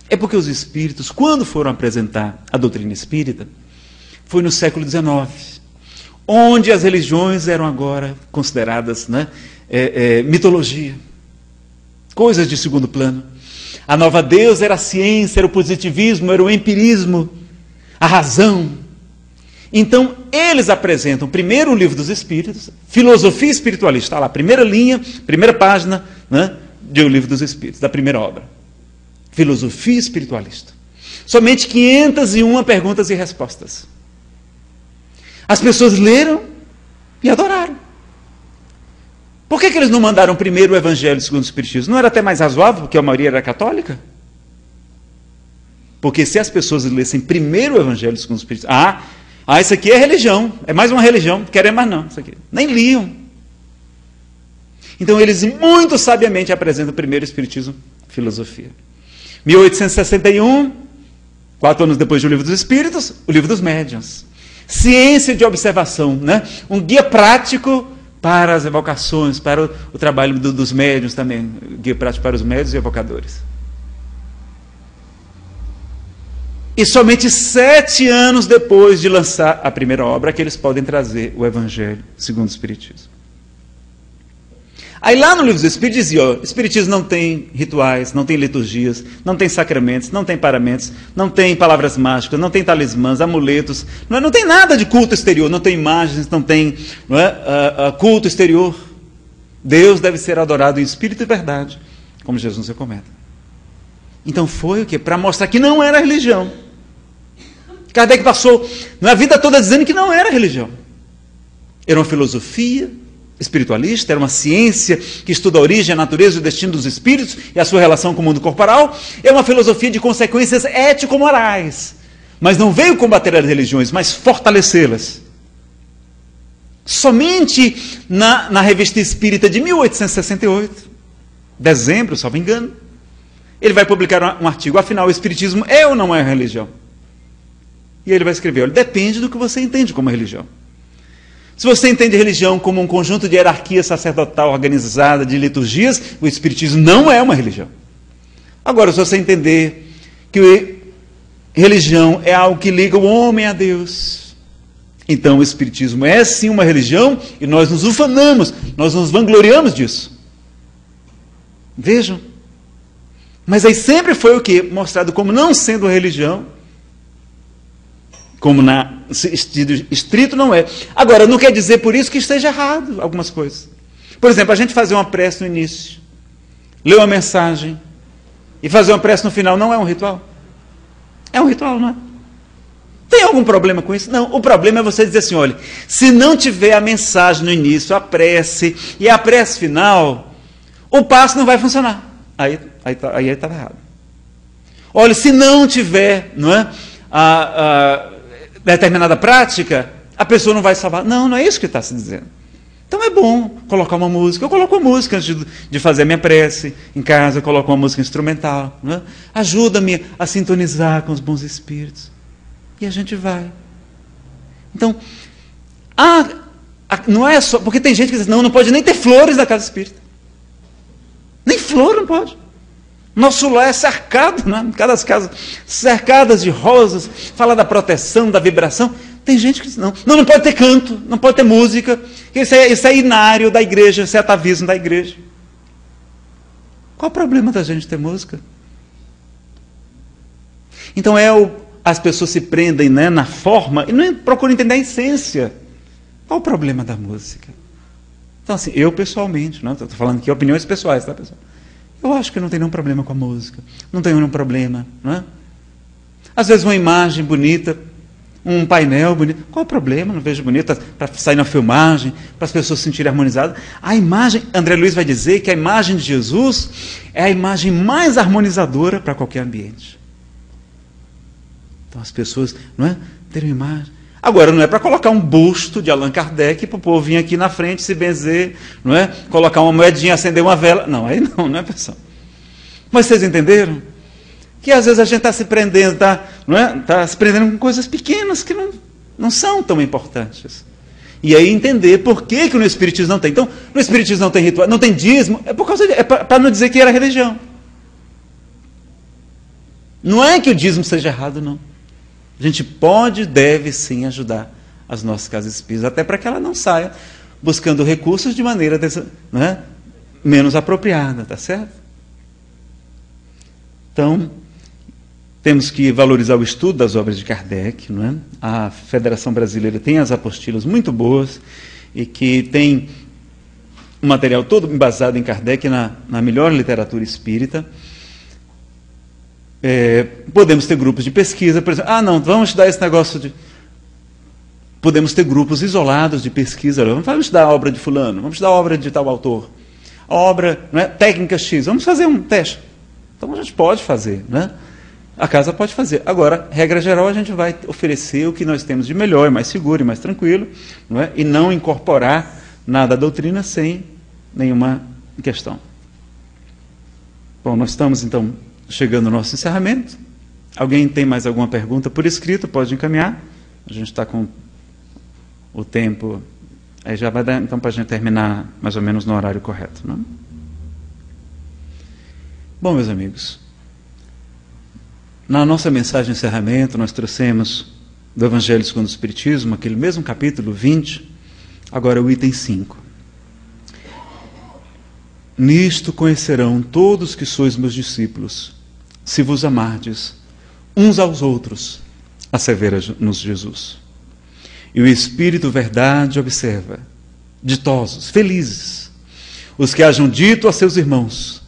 É porque os espíritos, quando foram apresentar a doutrina espírita, foi no século XIX, onde as religiões eram agora consideradas, né, mitologia, coisas de segundo plano. A nova Deus era a ciência, era o positivismo, era o empirismo, a razão. Então, eles apresentam primeiro o Livro dos Espíritos, filosofia espiritualista, está lá, primeira linha, primeira página, né, do Livro dos Espíritos, da primeira obra. Filosofia espiritualista. Somente 501 perguntas e respostas. As pessoas leram e adoraram. Por que eles não mandaram primeiro o Evangelho segundo o Espiritismo? Não era até mais razoável, porque a maioria era católica? Porque se as pessoas lessem primeiro o Evangelho segundo o Espiritismo, isso aqui é religião, é mais uma religião, não querem mais não, isso aqui. Nem liam. Então eles muito sabiamente apresentam primeiro o Espiritismo, filosofia. 1861, 4 anos depois do Livro dos Espíritos, o Livro dos Médiuns. Ciência de observação, né? Um guia prático para as evocações, para o trabalho dos médiuns também, guia prático para os médiuns e evocadores. E somente 7 anos depois de lançar a primeira obra que eles podem trazer o Evangelho segundo o Espiritismo. Aí lá no Livro dos Espíritos dizia, o Espiritismo não tem rituais, não tem liturgias, não tem sacramentos, não tem paramentos, não tem palavras mágicas, não tem talismãs, amuletos, não tem nada de culto exterior, não tem imagens, não tem culto exterior. Deus deve ser adorado em espírito e verdade, como Jesus recomenda. Então foi o quê? Para mostrar que não era religião. Kardec passou a vida toda dizendo que não era religião. Era uma filosofia espiritualista, era uma ciência que estuda a origem, a natureza e o destino dos espíritos e a sua relação com o mundo corporal. É uma filosofia de consequências ético-morais. Mas não veio combater as religiões, mas fortalecê-las. Somente na Revista Espírita de 1868, dezembro, salvo engano, ele vai publicar um artigo, afinal, o Espiritismo é ou não é religião? E ele vai escrever, olha, depende do que você entende como religião. Se você entende religião como um conjunto de hierarquia sacerdotal organizada, de liturgias, o Espiritismo não é uma religião. Agora, se você entender que religião é algo que liga o homem a Deus, então o Espiritismo é sim uma religião e nós nos ufanamos, nós nos vangloriamos disso. Vejam. Mas aí sempre foi o quê? Mostrado como não sendo religião, como na sentido estrito não é. Agora, não quer dizer por isso que esteja errado algumas coisas. Por exemplo, a gente fazer uma prece no início, ler uma mensagem e fazer uma prece no final não é um ritual? É um ritual, não é? Tem algum problema com isso? Não, o problema é você dizer assim, olha, se não tiver a mensagem no início, a prece e a prece final, o passo não vai funcionar. Aí estava errado. Olha, se não tiver, não é, determinada prática, a pessoa não vai salvar. Não é isso que está se dizendo. Então é bom colocar uma música. Eu coloco a música antes de fazer a minha prece. Em casa eu coloco uma música instrumental. Não é? Ajuda-me a sintonizar com os bons espíritos. E a gente vai. Então, não é só... Porque tem gente que diz, não pode nem ter flores na casa espírita. Nem flor não pode. Nosso lar é cercado, né? Cada casas cercadas de rosas, fala da proteção, da vibração. Tem gente que diz, não pode ter canto, não pode ter música, isso é inário da igreja, isso é atavismo da igreja. Qual o problema da gente ter música? Então as pessoas se prendem, né, na forma e não procuram entender a essência. Qual o problema da música? Então assim, eu pessoalmente, estou falando aqui opiniões pessoais, tá, pessoal? Eu acho que não tem nenhum problema com a música. Não tem nenhum problema. Não é? Às vezes uma imagem bonita, um painel bonito. Qual o problema? Não vejo bonito para sair na filmagem, para as pessoas se sentirem harmonizadas. A imagem, André Luiz vai dizer que a imagem de Jesus é a imagem mais harmonizadora para qualquer ambiente. Então as pessoas, não é? Terem imagem. Agora, não é para colocar um busto de Allan Kardec para o povo vir aqui na frente, se benzer, não é? Colocar uma moedinha, acender uma vela. Não, aí não é, pessoal? Mas vocês entenderam? Que às vezes a gente está se prendendo, tá se prendendo com coisas pequenas que não são tão importantes. E aí entender por que no Espiritismo não tem. Então, no Espiritismo não tem ritual, não tem dízimo, é para não dizer que era religião. Não é que o dízimo seja errado, não. A gente pode e deve sim ajudar as nossas casas espíritas, até para que ela não saia buscando recursos de maneira menos apropriada, tá certo? Então, temos que valorizar o estudo das obras de Kardec, não é? A Federação Brasileira tem as apostilas muito boas e que tem um material todo embasado em Kardec na melhor literatura espírita. Podemos ter grupos de pesquisa, por exemplo, não, vamos estudar esse negócio de... Podemos ter grupos isolados de pesquisa, vamos estudar a obra de fulano, vamos estudar a obra de tal autor, a obra, não é? Técnica X, vamos fazer um teste. Então a gente pode fazer, né? A casa pode fazer. Agora, regra geral, a gente vai oferecer o que nós temos de melhor, e mais seguro e mais tranquilo, não é? E não incorporar nada à doutrina sem nenhuma questão. Bom, nós estamos então chegando ao nosso encerramento. Alguém tem mais alguma pergunta por escrito? Pode encaminhar. A gente está com o tempo... Aí já vai dar, então, para a gente terminar mais ou menos no horário correto, não? Bom, meus amigos, na nossa mensagem de encerramento, nós trouxemos do Evangelho segundo o Espiritismo, aquele mesmo capítulo 20, agora o item 5. Nisto conhecerão todos que sois meus discípulos, se vos amardes uns aos outros, assevera-nos Jesus. E o Espírito verdade observa, ditosos, felizes, os que hajam dito a seus irmãos,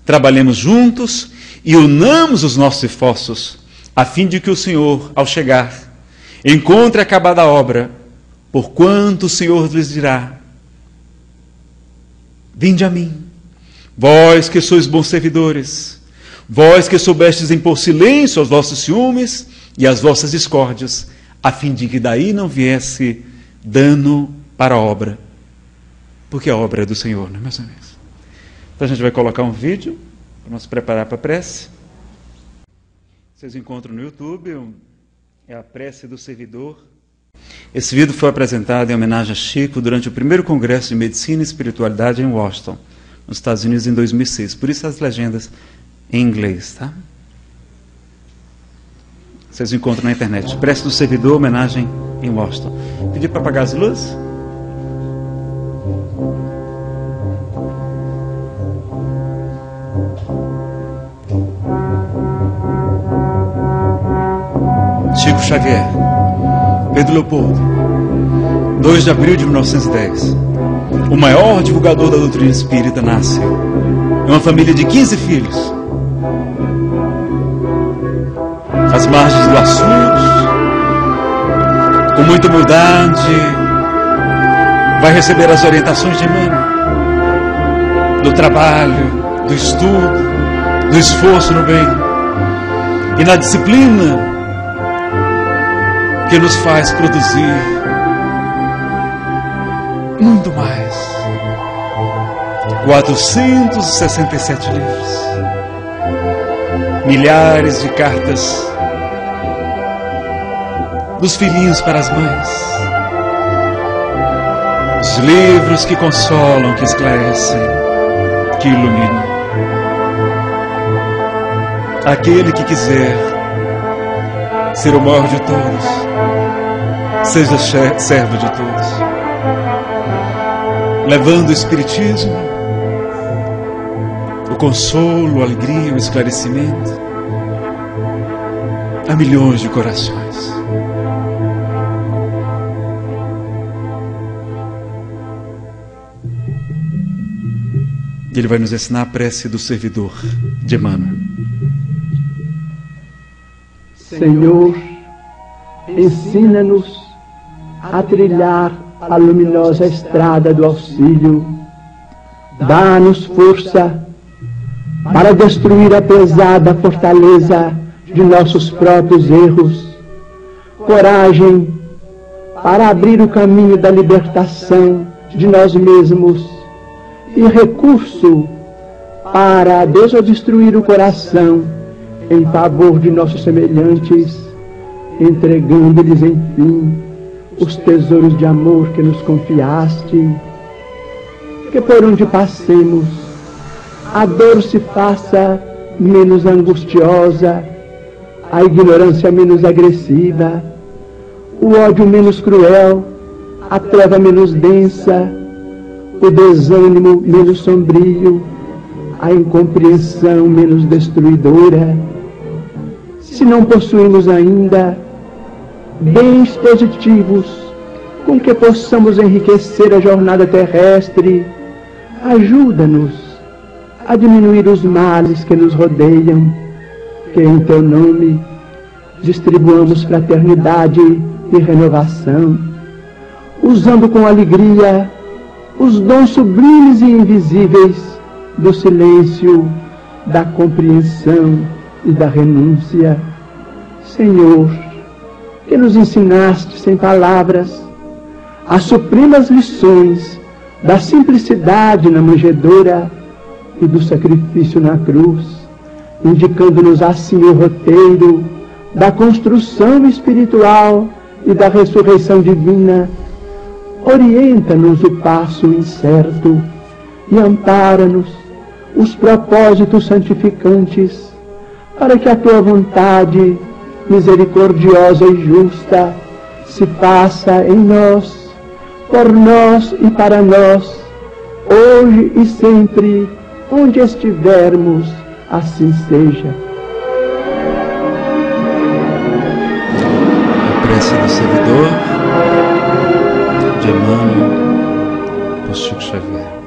trabalhemos juntos e unamos os nossos esforços, a fim de que o Senhor, ao chegar, encontre acabada a obra, porquanto o Senhor lhes dirá, vinde a mim, vós que sois bons servidores, vós que soubestes impor silêncio aos vossos ciúmes e às vossas discórdias, a fim de que daí não viesse dano para a obra, porque a obra é do Senhor, não é, meus amigos? Então a gente vai colocar um vídeo para nos preparar para a prece. Vocês encontram no YouTube, é a prece do servidor. Esse vídeo foi apresentado em homenagem a Chico durante o primeiro Congresso de Medicina e Espiritualidade em Washington, nos Estados Unidos, em 2006. Por isso as legendas em inglês, tá? Vocês encontram na internet. Prece do servidor, homenagem em Washington. Pedir para apagar as luzes. Chico Xavier, Pedro Leopoldo, 2 de abril de 1910. O maior divulgador da doutrina espírita nasce em uma família de 15 filhos. Às margens do açude, com muita humildade, vai receber as orientações de Emmanuel, do trabalho, do estudo, do esforço no bem e na disciplina que nos faz produzir muito mais. 467 livros, milhares de cartas dos filhinhos para as mães, os livros que consolam, que esclarecem, que iluminam. Aquele que quiser ser o maior de todos, seja servo de todos, levando o Espiritismo, o consolo, a alegria, o esclarecimento a milhões de corações. Ele vai nos ensinar a prece do servidor de Emmanuel. Senhor, ensina-nos a trilhar a luminosa estrada do auxílio. Dá-nos força para destruir a pesada fortaleza de nossos próprios erros. Coragem para abrir o caminho da libertação de nós mesmos. E recurso para desobstruir o coração em favor de nossos semelhantes, entregando-lhes, enfim, os tesouros de amor que nos confiaste, que por onde passemos, a dor se faça menos angustiosa, a ignorância menos agressiva, o ódio menos cruel, a treva menos densa, o desânimo menos sombrio, a incompreensão menos destruidora. Se não possuímos ainda bens positivos com que possamos enriquecer a jornada terrestre, ajuda-nos a diminuir os males que nos rodeiam, que em Teu nome distribuamos fraternidade e renovação, usando com alegria os dons sublimes e invisíveis do silêncio, da compreensão e da renúncia. Senhor, que nos ensinaste sem palavras as supremas lições da simplicidade na manjedoura e do sacrifício na cruz, indicando-nos assim o roteiro da construção espiritual e da ressurreição divina. Orienta-nos o passo incerto e ampara-nos os propósitos santificantes, para que a Tua vontade misericordiosa e justa se faça em nós, por nós e para nós, hoje e sempre, onde estivermos, assim seja. A prece do servidor de Emmanuel por Chico Xavier.